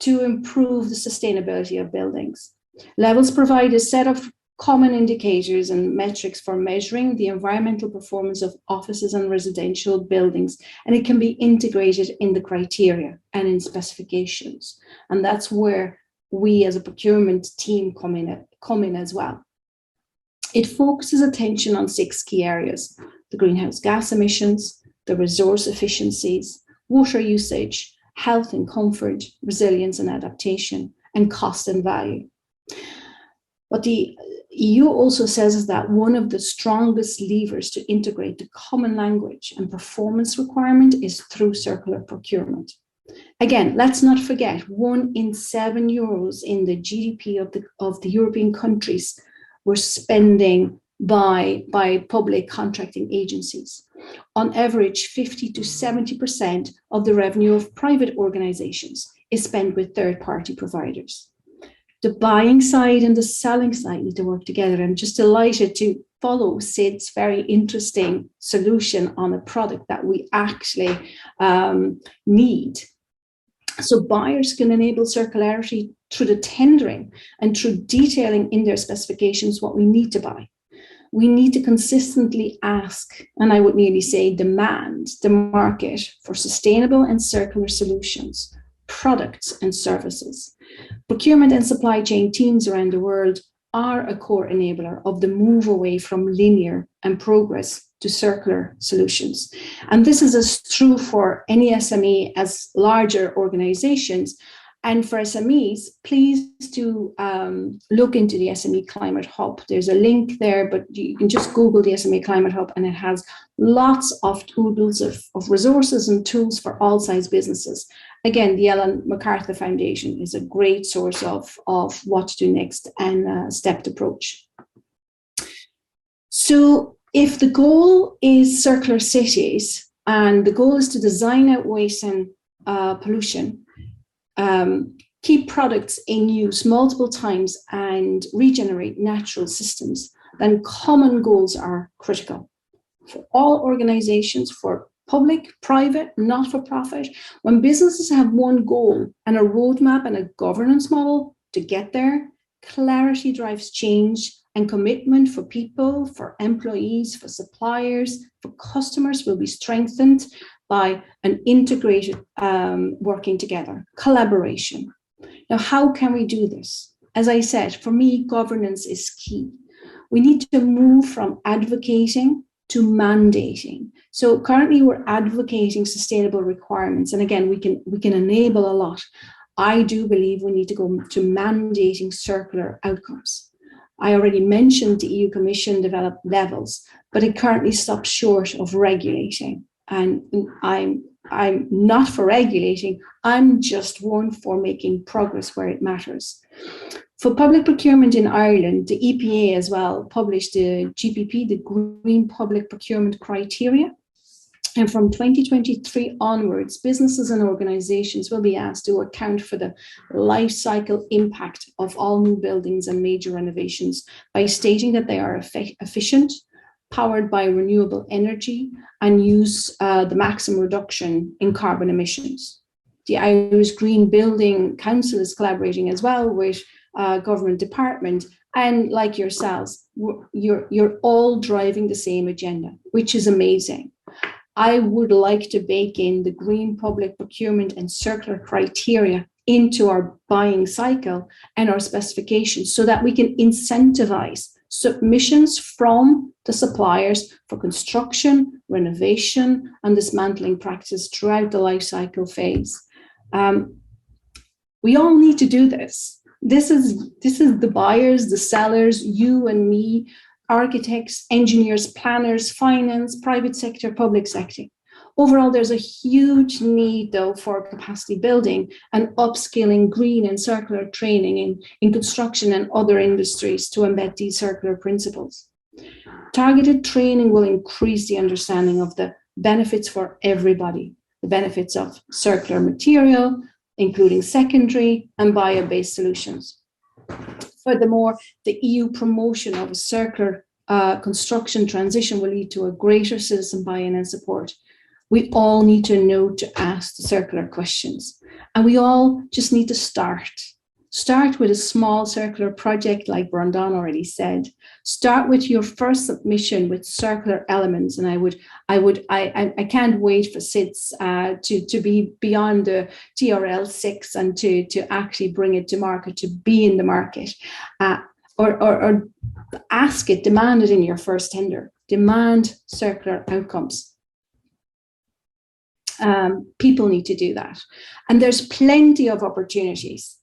to improve the sustainability of buildings. Levels provide a set of common indicators and metrics for measuring the environmental performance of offices and residential buildings, and it can be integrated in the criteria and in specifications. And that's where we as a procurement team come in as well. It focuses attention on 6 key areas: the greenhouse gas emissions, the resource efficiencies, water usage, health and comfort, resilience and adaptation, and cost and value. What the EU also says is that one of the strongest levers to integrate the common language and performance requirement is through circular procurement. Again, let's not forget, 1 in 7 euros in the GDP of the European countries were spending by public contracting agencies. On average, 50 to 70% of the revenue of private organizations is spent with third-party providers. The buying side and the selling side need to work together. I'm just delighted to follow Sid's very interesting solution on a product that we actually need. So buyers can enable circularity through the tendering and through detailing in their specifications what we need to buy. We need to consistently ask, and I would nearly say demand, the market for sustainable and circular solutions, products and services. Procurement and supply chain teams around the world are a core enabler of the move away from linear and progress to circular solutions. And this is as true for any SME as larger organizations. And for SMEs, please do look into the SME Climate Hub. There's a link there, but you can just Google the SME Climate Hub, and it has lots of oodles of resources and tools for all size businesses. Again, the Ellen MacArthur Foundation is a great source of what to do next and a stepped approach. So if the goal is circular cities, and the goal is to design out waste and pollution, keep products in use multiple times and regenerate natural systems, then common goals are critical for all organizations, for public, private, not-for-profit. When businesses have one goal and a roadmap and a governance model to get there, clarity drives change, and commitment for people, for employees, for suppliers, for customers will be strengthened by an integrated working together, collaboration. Now, how can we do this? As I said, for me, governance is key. We need to move from advocating to mandating. So currently we're advocating sustainable requirements. And again, we can enable a lot. I do believe we need to go to mandating circular outcomes. I already mentioned the EU Commission developed levels, but it currently stops short of regulating. And I'm not for regulating, I'm just one for making progress where it matters. For public procurement in Ireland, the EPA as well published the GPP, the Green Public Procurement Criteria. And from 2023 onwards, businesses and organizations will be asked to account for the life cycle impact of all new buildings and major renovations by stating that they are efficient, powered by renewable energy, and use the maximum reduction in carbon emissions. The Irish Green Building Council is collaborating as well with government department, and like yourselves, you're all driving the same agenda, which is amazing. I would like to bake in the green public procurement and circular criteria into our buying cycle and our specifications so that we can incentivize submissions from the suppliers for construction, renovation, and dismantling practices throughout the life cycle phase. We all need to do this. This is the buyers, the sellers, you and me, architects, engineers, planners, finance, private sector, public sector. Overall, there's a huge need, though, for capacity building and upskilling green and circular training in construction and other industries to embed these circular principles. Targeted training will increase the understanding of the benefits for everybody, the benefits of circular material, including secondary and bio-based solutions. Furthermore, the EU promotion of a circular construction transition will lead to a greater citizen buy-in and support. We all need to know to ask the circular questions, and we all just need to start. Start with a small circular project, like Breandán already said. Start with your first submission with circular elements, and I can't wait for SIDS to be beyond the TRL 6 and to actually bring it to market, to be in the market, or ask it, demand it in your first tender. Demand circular outcomes. People need to do that, and there's plenty of opportunities.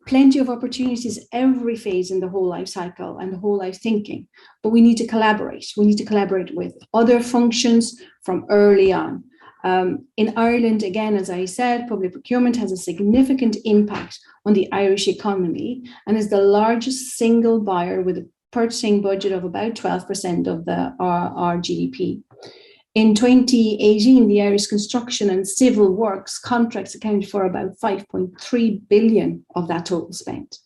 Plenty of opportunities every phase in the whole life cycle and the whole life thinking, but we need to collaborate. We need to collaborate with other functions from early on. In Ireland, again, as I said, public procurement has a significant impact on the Irish economy and is the largest single buyer with a purchasing budget of about 12% of our GDP. In 2018, the Irish construction and civil works contracts accounted for about 5.3 billion of that total spend.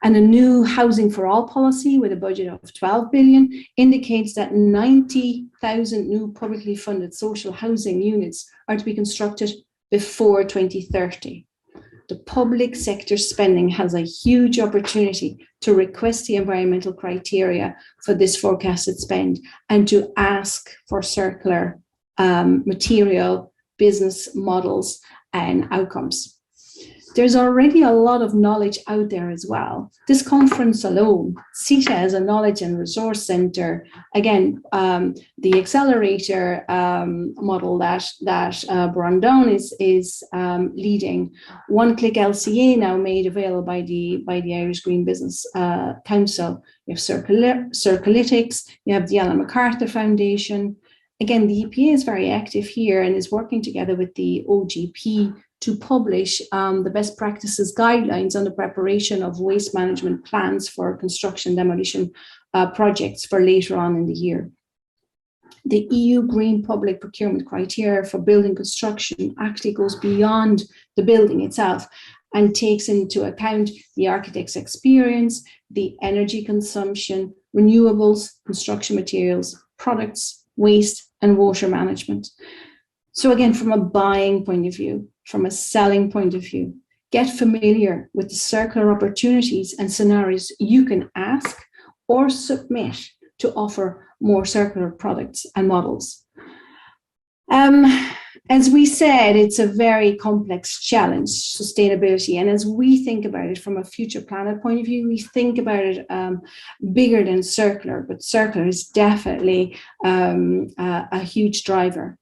And a new Housing for All policy with a budget of 12 billion indicates that 90,000 new publicly funded social housing units are to be constructed before 2030. The public sector spending has a huge opportunity to request the environmental criteria for this forecasted spend and to ask for circular material, business models and outcomes. There's already a lot of knowledge out there as well. This conference alone, CitA is a knowledge and resource center. Again, the Accelerator model that Breandán is leading. One-click LCA now made available by the Irish Green Business Council. You have Circulytics, you have the Ellen MacArthur Foundation. Again, the EPA is very active here and is working together with the OGP to publish the best practices guidelines on the preparation of waste management plans for construction demolition projects for later on in the year. The EU Green Public Procurement criteria for building construction actually goes beyond the building itself and takes into account the architect's experience, the energy consumption, renewables, construction materials, products, waste, and water management. So again, from a buying point of view, from a selling point of view, get familiar with the circular opportunities and scenarios you can ask or submit to offer more circular products and models. As we said, it's a very complex challenge, sustainability. And as we think about it from a future planet point of view, we think about it bigger than circular, but circular is definitely a huge driver.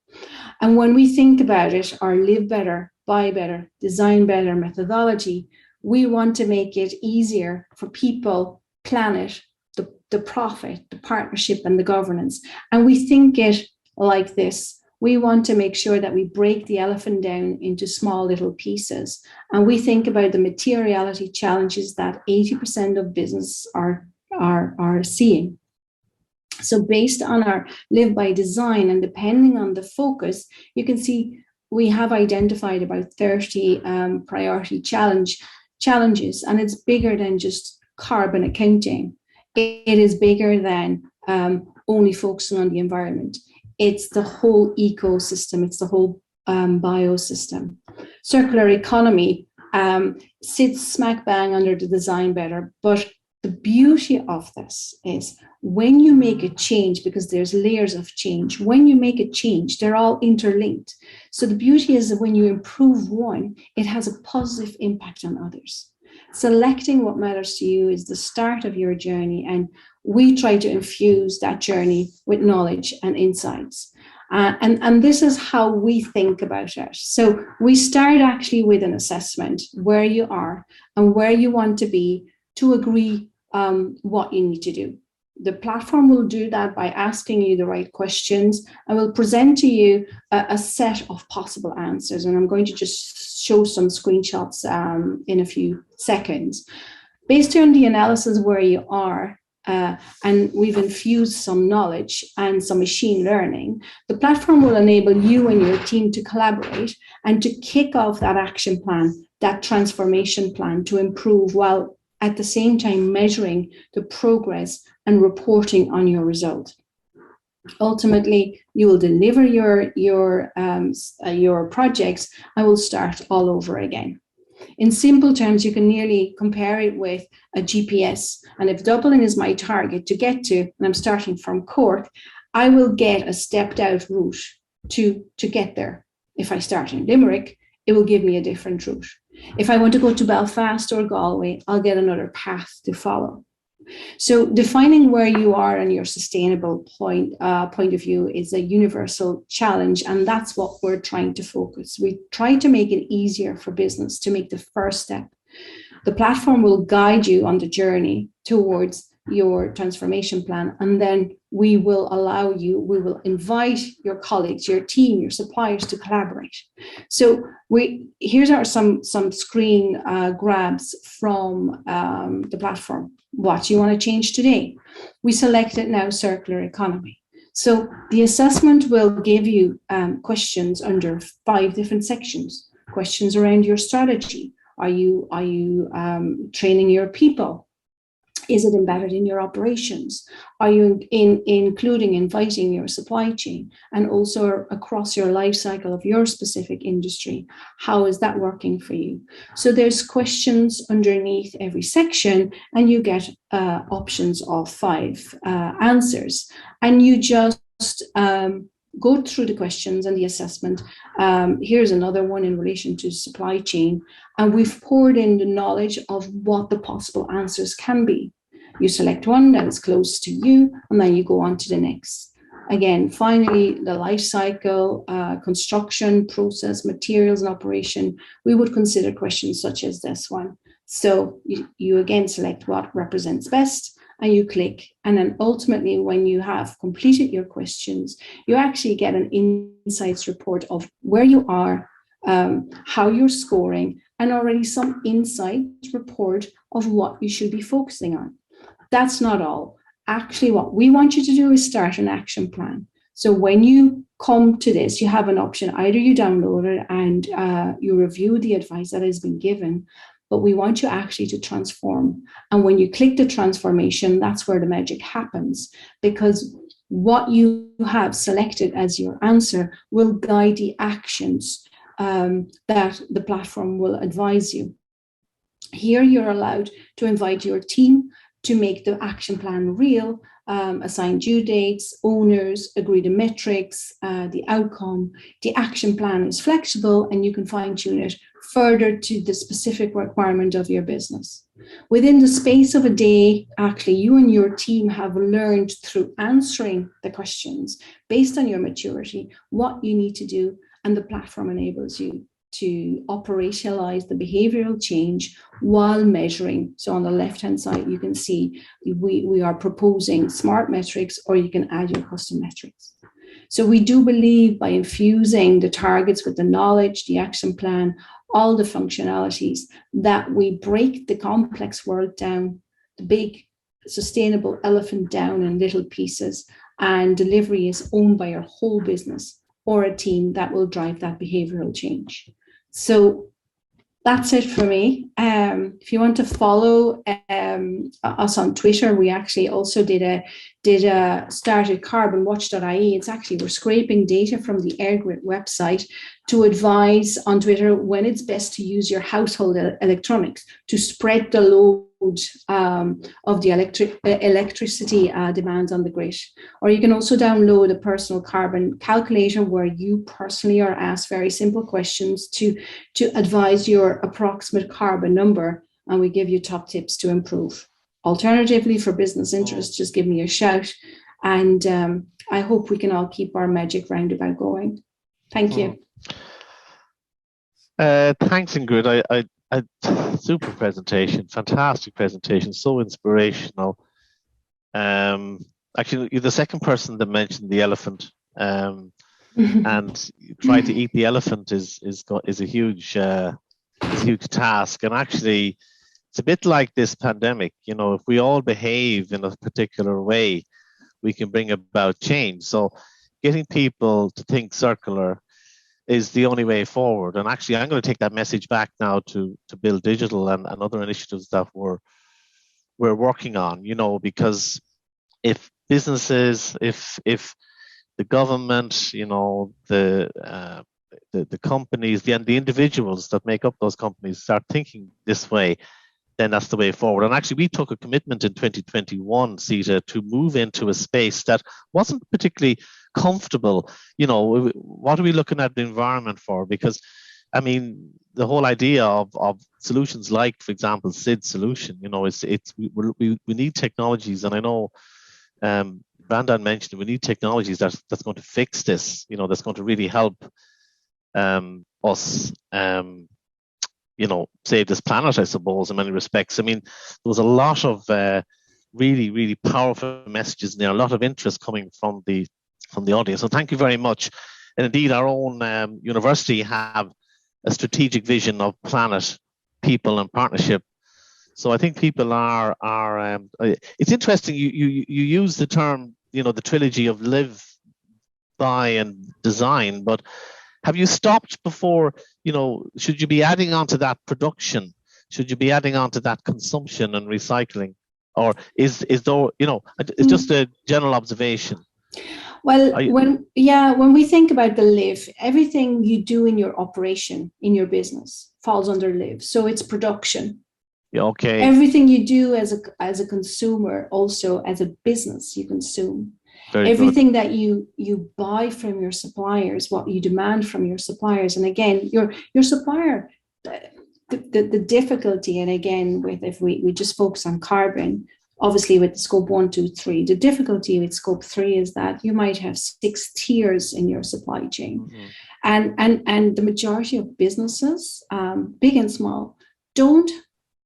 And when we think about it, our live better, buy better, design better methodology, we want to make it easier for people, planet, the profit, the partnership, and the governance. And we think it like this. We want to make sure that we break the elephant down into small little pieces. And we think about the materiality challenges that 80% of business are seeing. So based on our live by design and depending on the focus, you can see we have identified about 30 priority challenges, and it's bigger than just carbon accounting. It is bigger than only focusing on the environment. It's the whole ecosystem. It's the whole biosystem. Circular economy sits smack bang under the design better. But the beauty of this is when you make a change, because there's layers of change, when you make a change, they're all interlinked. So the beauty is that when you improve one, it has a positive impact on others. Selecting what matters to you is the start of your journey, and we try to infuse that journey with knowledge and insights. And this is how we think about it. So we start actually with an assessment where you are and where you want to be to agree what you need to do. The platform will do that by asking you the right questions and will present to you a set of possible answers. And I'm going to just show some screenshots in a few seconds. Based on the analysis where you are, and we've infused some knowledge and some machine learning, the platform will enable you and your team to collaborate and to kick off that action plan, that transformation plan to improve while at the same time measuring the progress and reporting on your result. Ultimately, you will deliver your projects and will start all over again. In simple terms, you can nearly compare it with a GPS. And if Dublin is my target to get to, and I'm starting from Cork, I will get a stepped out route to get there. If I start in Limerick, it will give me a different route. If I want to go to Belfast or Galway, I'll get another path to follow. So defining where you are on your sustainable point of view is a universal challenge, and that's what we're trying to focus. We try to make it easier for business to make the first step. The platform will guide you on the journey towards your transformation plan, and then we will invite your colleagues, your team, your suppliers to collaborate. So here's some screen grabs from the platform. What do you want to change today? We selected now circular economy. So the assessment will give you questions under 5 different sections. Questions around your strategy. Are you training your people? Is it embedded in your operations? Are you inviting your supply chain, and also across your life cycle of your specific industry? How is that working for you? So there's questions underneath every section, and you get options of 5 answers, and you just go through the questions and the assessment. Here's another one in relation to supply chain, and we've poured in the knowledge of what the possible answers can be. You select one that is close to you, and then you go on to the next. Again, finally, the life cycle, construction, process, materials, and operation, we would consider questions such as this one. So you again select what represents best, and you click. And then ultimately, when you have completed your questions, you actually get an insights report of where you are, how you're scoring, and already some insight report of what you should be focusing on. That's not all. Actually, what we want you to do is start an action plan. So when you come to this, you have an option. Either you download it and you review the advice that has been given, but we want you actually to transform. And when you click the transformation, that's where the magic happens, because what you have selected as your answer will guide the actions that the platform will advise you. Here, you're allowed to invite your team to make the action plan real, assign due dates, owners, agree the metrics, the outcome. The action plan is flexible, and you can fine-tune it further to the specific requirement of your business. Within the space of a day, actually, you and your team have learned through answering the questions based on your maturity what you need to do, and the platform enables you to operationalize the behavioral change while measuring. So on the left-hand side, you can see we are proposing smart metrics, or you can add your custom metrics. So we do believe by infusing the targets with the knowledge, the action plan, all the functionalities, that we break the complex world down, the big sustainable elephant down in little pieces, and delivery is owned by our whole business or a team that will drive that behavioral change. So that's it for me. If you want to follow us on Twitter, we actually also started carbonwatch.ie. It's actually, we're scraping data from the AirGrid website to advise on Twitter when it's best to use your household electronics to spread the load of the electricity demands on the grid. Or you can also download a personal carbon calculator where you personally are asked very simple questions to advise your approximate carbon number, and we give you top tips to improve. Alternatively, for business interests, just give me a shout, and I hope we can all keep our magic roundabout going. Thank you.
Thanks, Ingrid. I super presentation, fantastic presentation, so inspirational. Actually, you're the second person that mentioned the elephant, and try to eat the elephant is a huge task. And actually, it's a bit like this pandemic. You know, if we all behave in a particular way, we can bring about change. So, getting people to think circular is the only way forward. And actually, I'm going to take that message back now to Build Digital and other initiatives that we're we're working on, you know, because if businesses, if the government, you know, the companies, the individuals that make up those companies start thinking this way, then that's the way forward. And actually, we took a commitment in 2021, CitA, to move into a space that wasn't particularly comfortable. You know, what are we looking at the environment for? Because, I mean, the whole idea of solutions like, for example, Sid solution, you know, we need technologies, and I know Breandán mentioned we need technologies that's going to fix this, you know, that's going to really help us, you know, save this planet, I suppose, in many respects. I mean, there was a lot of really, really powerful messages in there, a lot of interest coming from the audience. So thank you very much. And indeed, our own university have a strategic vision of planet, people, and partnership. So I think people are it's interesting. You use the term, you know, the trilogy of live, buy, and design, but have you stopped before? You know, should you be adding on to that production? Should you be adding on to that consumption and recycling, or is there, you know, it's just a general observation?
Well, when we think about the live, everything you do in your operation, in your business, falls under live. So it's production.
Yeah, okay.
Everything you do as a consumer, also as a business, you consume.
Very
everything
good.
that you buy from your suppliers, what you demand from your suppliers, and again, your supplier, the difficulty, and again, if we just focus on carbon. Obviously, with scope 1, 2, 3, the difficulty with scope 3 is that you might have 6 tiers in your supply chain, and the majority of businesses, big and small, don't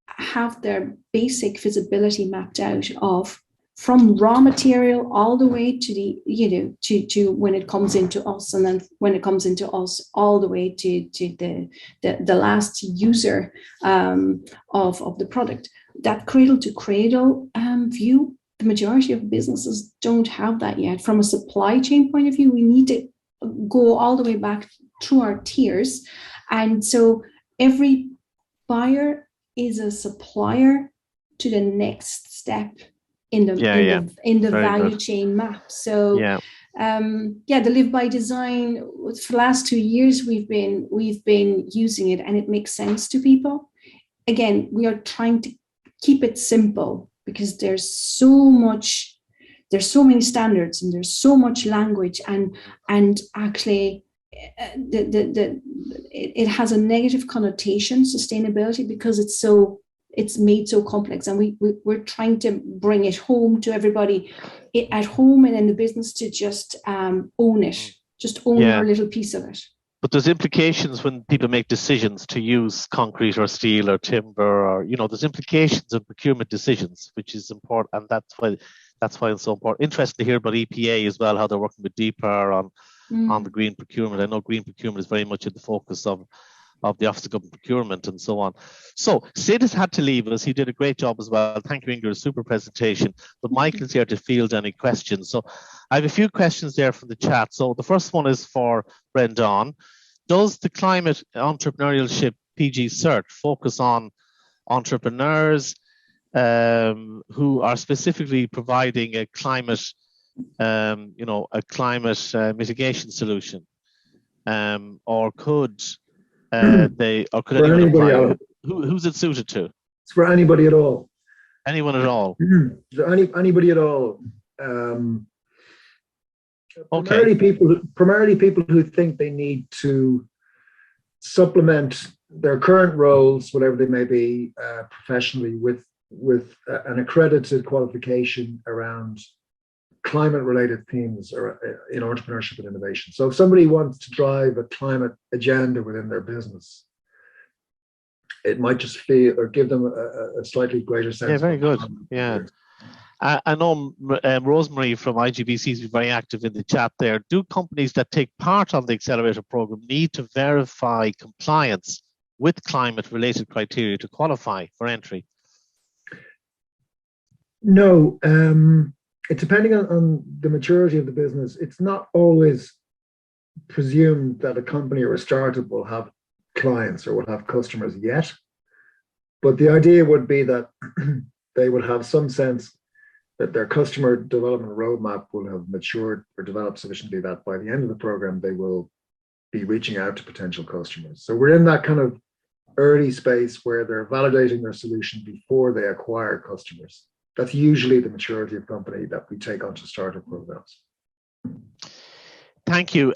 have their basic visibility mapped out of from raw material all the way to the, you know, to when it comes into us, and then when it comes into us all the way to the last user of the product. That cradle to cradle view, the majority of businesses don't have that yet. From a supply chain point of view, we need to go all the way back through our tiers. And so every buyer is a supplier to the next step in the value chain map. So the live by design, for the last 2 years we've been using it, and it makes sense to people. Again, we are trying to keep it simple because there's so many standards and there's so much language, and actually it has a negative connotation, sustainability, because it's made so complex, and we're trying to bring it home to everybody at home and in the business to just own it, just own our little piece of it.
But there's implications when people make decisions to use concrete or steel or timber, or, you know, there's implications in procurement decisions, which is important, and that's why it's so important. Interesting to hear about EPA as well, how they're working with DPAR on the green procurement. I know green procurement is very much in the focus of the Office of Government Procurement and so on. So Sid has had to leave us. He did a great job as well. Thank you, Ingrid, super presentation. But Michael's here to field any questions. So I have a few questions there from the chat. So the first one is for Breandán. Does the Climate Entrepreneurship PG Cert focus on entrepreneurs who are specifically providing a climate, mitigation solution, or could anyone apply? Who's it suited to?
It's for anybody at all.
Anyone at all?
Anybody at all.
Okay.
Primarily people who think they need to supplement their current roles, whatever they may be, professionally, with an accredited qualification around climate-related themes or in entrepreneurship and innovation. So if somebody wants to drive a climate agenda within their business, it might just feel or give them a slightly greater sense.
Yeah, very good. Yeah. I know Rosemary from IGBC is very active in the chat there. Do companies that take part on the Accelerator program need to verify compliance with climate-related criteria to qualify for entry?
No. It's depending on the maturity of the business. It's not always presumed that a company or a startup will have clients or will have customers yet. But the idea would be that they will have some sense that their customer development roadmap will have matured or developed sufficiently that by the end of the program, they will be reaching out to potential customers. So we're in that kind of early space where they're validating their solution before they acquire customers. That's usually the maturity of company that we take onto startup programs.
Thank you.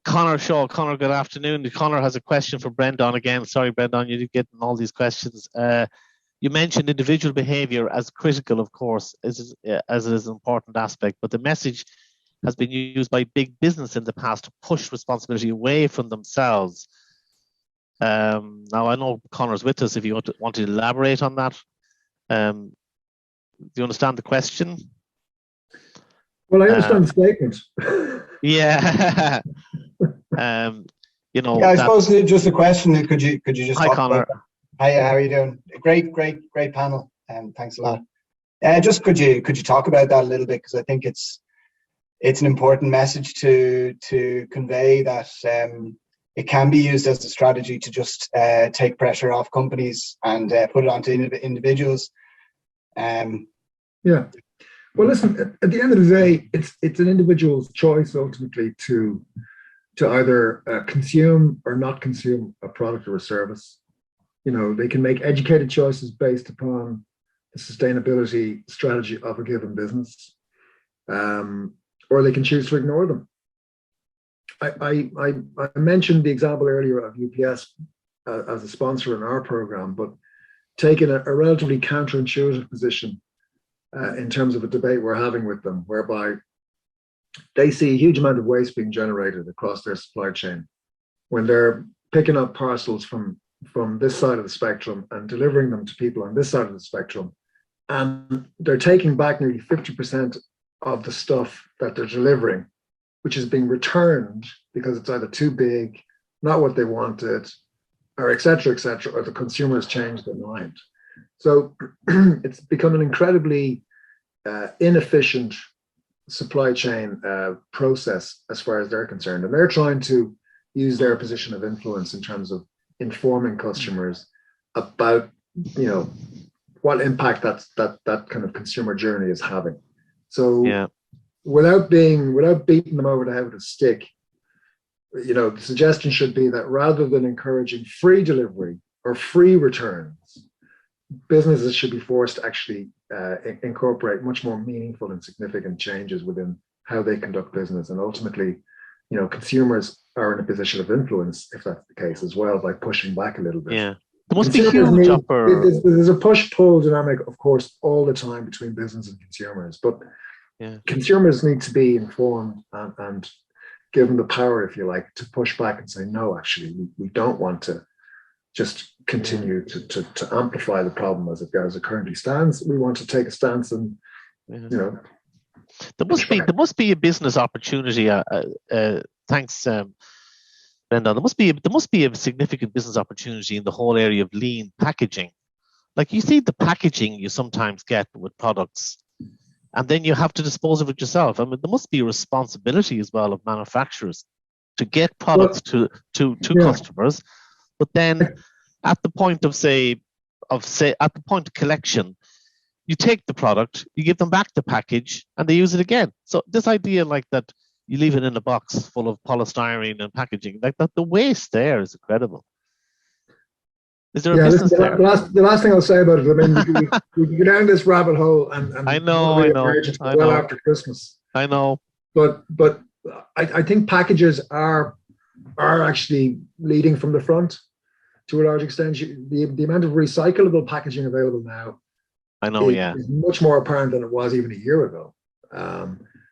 Connor Shaw. Connor, good afternoon. Connor has a question for Breandán again. Sorry, Breandán, you did get all these questions. You mentioned individual behavior as critical, of course, as it is an important aspect, but the message has been used by big business in the past to push responsibility away from themselves. Now, I know Connor's with us if you want to elaborate on that. Do you understand the question?
Well, I understand the statement.
Yeah.
I suppose just a question. Could you just
Hi,
talk
Connor.
about that? Hi, how are you doing? Great panel, and thanks a lot. Just could you talk about that a little bit, because I think it's an important message to convey that it can be used as a strategy to just take pressure off companies and put it onto individuals.
Yeah. Well, listen, at the end of the day, it's an individual's choice ultimately to either consume or not consume a product or a service. They can make educated choices based upon the sustainability strategy of a given business, or they can choose to ignore them. I mentioned the example earlier of UPS as a sponsor in our program, but taking a relatively counterintuitive position in terms of a debate we're having with them, whereby they see a huge amount of waste being generated across their supply chain when they're picking up parcels from this side of the spectrum and delivering them to people on this side of the spectrum. And they're taking back nearly 50% of the stuff that they're delivering, which is being returned because it's either too big, not what they wanted, or et cetera, or the consumers changed their mind. So it's become an incredibly inefficient supply chain process as far as they're concerned. And they're trying to use their position of influence in terms of informing customers about, what impact that kind of consumer journey is having. So
yeah.
without beating them over the head with a stick, the suggestion should be that rather than encouraging free delivery or free returns, businesses should be forced to actually incorporate much more meaningful and significant changes within how they conduct business. And ultimately, consumers are in a position of influence, if that's the case as well, by pushing back a little bit.
Yeah. There must be huge
There's a push-pull dynamic, of course, all the time between business and consumers, but consumers need to be informed and given the power, if you like, to push back and say, no, actually, we don't want to just continue to amplify the problem as it currently stands. We want to take a stance and, there
must be a business opportunity. Thanks, Breandán. There must be a significant business opportunity in the whole area of lean packaging. Like, you see the packaging you sometimes get with products, and then you have to dispose of it yourself. I mean, there must be a responsibility as well of manufacturers to get products to customers, but then at the point of at the point of collection, you take the product, you give them back the package, and they use it again. So this idea like that, you leave it in a box full of polystyrene and packaging, like that, the waste there is incredible. Is there a business there?
The last thing I'll say about it, I mean, we can go down this rabbit hole and
I know.
After Christmas.
I know.
But I think packages are actually leading from the front to a large extent. The amount of recyclable packaging available now,
I know,
is much more apparent than it was even a year ago.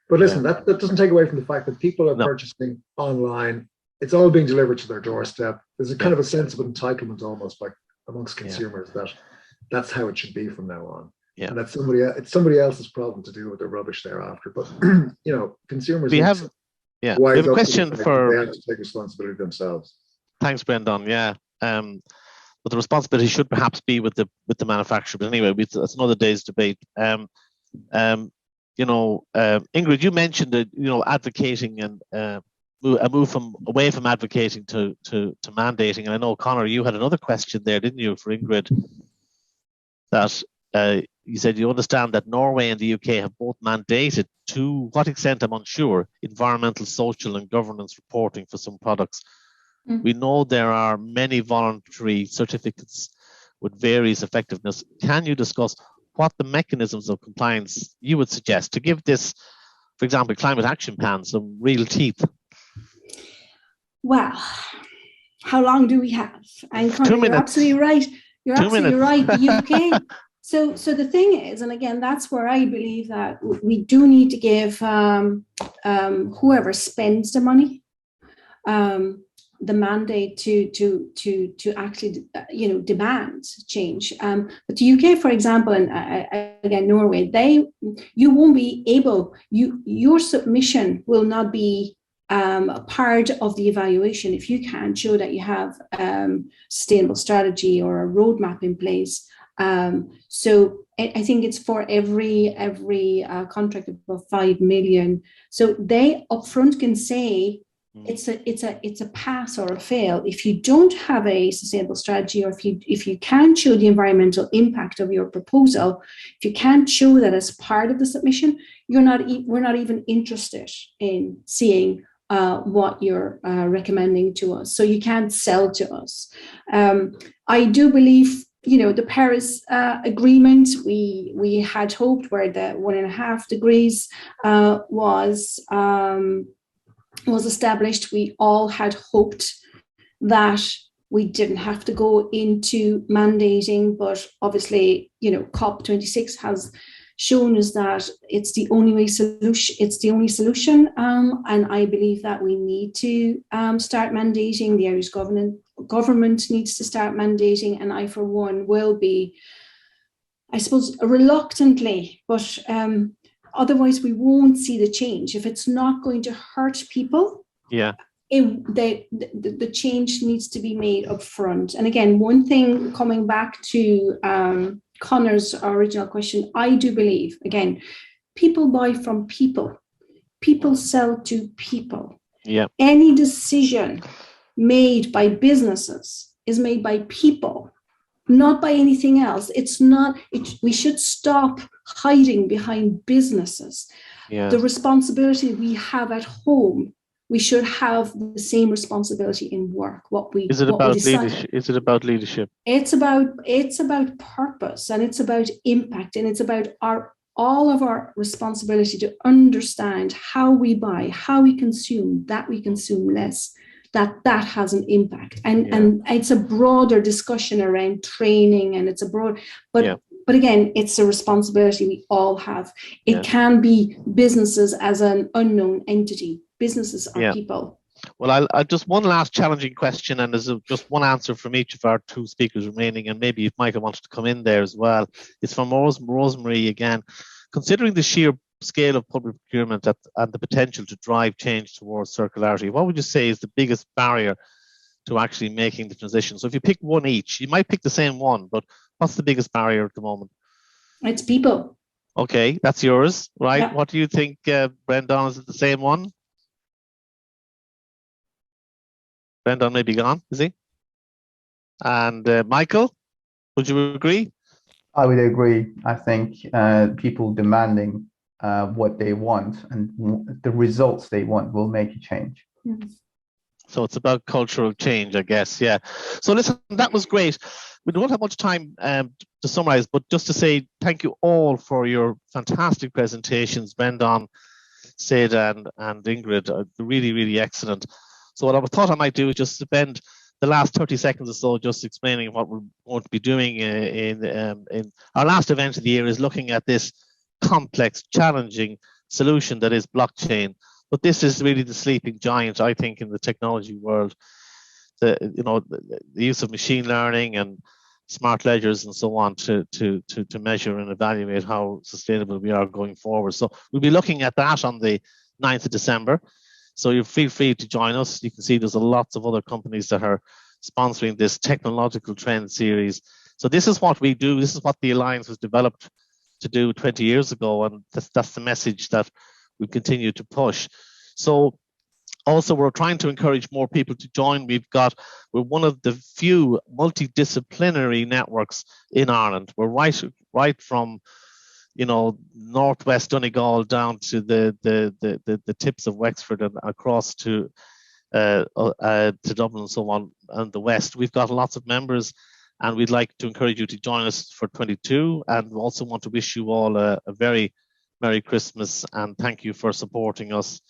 But listen, that doesn't take away from the fact that people are purchasing online. It's all being delivered to their doorstep. There's a kind of a sense of entitlement almost amongst consumers that that's how it should be from now on. Yeah. And that's somebody else's problem to deal with the rubbish thereafter. But consumers
we have a question for
they have to take responsibility themselves.
Thanks, Breandán. Yeah. But the responsibility should perhaps be with the manufacturer. But anyway, that's another day's debate. Ingrid, you mentioned that advocating and a move away from advocating to mandating. And I know, Connor, you had another question there, didn't you, for Ingrid? That you said you understand that Norway and the UK have both mandated, to what extent I'm unsure, environmental, social and governance reporting for some products. We know there are many voluntary certificates with various effectiveness. Can you discuss what the mechanisms of compliance you would suggest to give this, for example, climate action plan some real teeth?
Well, how long do we have? And Conor, you're absolutely right. You're absolutely right. The UK. So the thing is, and again, that's where I believe that we do need to give whoever spends the money the mandate to actually demand change. But the UK, for example, and again Norway, you won't be able. Your submission will not be a part of the evaluation if you can't show that you have sustainable strategy or a roadmap in place. So I think it's for every contract above 5 million. So they upfront can say it's a pass or a fail. If you don't have a sustainable strategy, or if you can't show the environmental impact of your proposal, if you can't show that as part of the submission, we're not even interested in seeing what you're recommending to us. So you can't sell to us. I do believe, the Paris Agreement, we had hoped, where the 1.5 degrees was established. We all had hoped that we didn't have to go into mandating, but obviously, COP26 has shown us that it's the only solution. It's the only solution, and I believe that we need to start mandating. The Irish government needs to start mandating, and I, for one, will be, I suppose, reluctantly, but otherwise we won't see the change. If it's not going to hurt people, the change needs to be made up front. And again, one thing, coming back to Conor's original question, I do believe, again, people buy from people. People sell to people.
Yeah.
Any decision made by businesses is made by people, not by anything else. We should stop hiding behind businesses.
Yeah.
The responsibility we have at home, we should have the same responsibility in work.
Is it about leadership? Is it about leadership?
It's about purpose, and it's about impact, and it's about all of our responsibility to understand how we buy, how we consume, that we consume less, that has an impact. And it's a broader discussion around training, and it's a broad, but again, it's a responsibility we all have. It can be businesses as an unknown entity. Businesses are people.
Well, I'll just one last challenging question, and there's just one answer from each of our two speakers remaining, and maybe if Michael wants to come in there as well. It's from Rosemary again. Considering the sheer scale of public procurement and the potential to drive change towards circularity, what would you say is the biggest barrier to actually making the transition? So if you pick one each, you might pick the same one, but what's the biggest barrier at the moment?
It's people.
Okay, that's yours, right?
Yeah.
What do you think, Breandán? Is it the same one? Breandán may be gone, is he? And Michael, would you agree?
I would agree. I think people demanding what they want and the results they want will make a change.
Mm-hmm.
So it's about cultural change, I guess. Yeah. So listen, that was great. We don't have much time to summarize, but just to say thank you all for your fantastic presentations, Breandán, Sid, and Ingrid. Really, really excellent. So what I thought I might do is just spend the last 30 seconds or so just explaining what we're going to be doing in our last event of the year, is looking at this complex, challenging solution that is blockchain. But this is really the sleeping giant, I think, in the technology world. The use of machine learning and smart ledgers and so on to measure and evaluate how sustainable we are going forward. So we'll be looking at that on the 9th of December. So you feel free to join us. You can see there's lots of other companies that are sponsoring this technological trend series. So this is what we do. This is what the Alliance was developed to do 20 years ago. And that's the message that we continue to push. So also, we're trying to encourage more people to join. We're one of the few multidisciplinary networks in Ireland. We're right right from, you know, northwest Donegal down to the tips of Wexford and across to Dublin and so on, and the west. We've got lots of members, and we'd like to encourage you to join us for 22, and we also want to wish you all a very Merry Christmas, and thank you for supporting us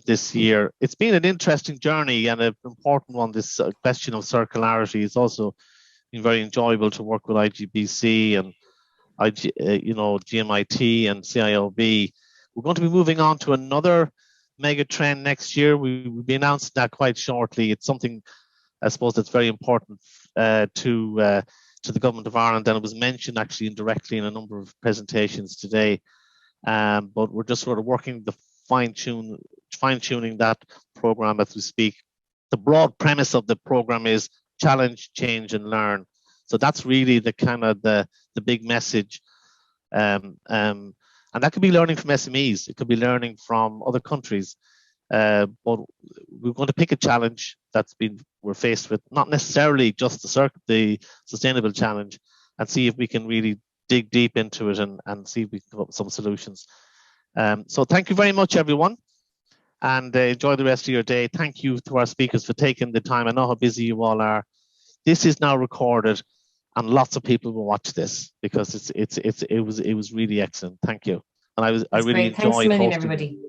this year. It's been an interesting journey and an important one. This question of circularity has also been very enjoyable to work with IGBC and GMIT and CIOB. We're going to be moving on to another mega trend next year. We'll be announcing that quite shortly. It's something, I suppose, that's very important to the Government of Ireland, and it was mentioned actually indirectly in a number of presentations today. But we're just sort of working the fine-tuning that program as we speak. The broad premise of the program is challenge, change, and learn. So that's really the kind of the big message. And that could be learning from SMEs. It could be learning from other countries. But we're going to pick a challenge we're faced with, not necessarily just the sustainable challenge, and see if we can really dig deep into it and see if we can come up with some solutions. So thank you very much, everyone, and enjoy the rest of your day. Thank you to our speakers for taking the time. I know how busy you all are. This is now recorded, and lots of people will watch this because it was really excellent. Thank you, and I really enjoyed
Thanks a million,
hosting.
everybody.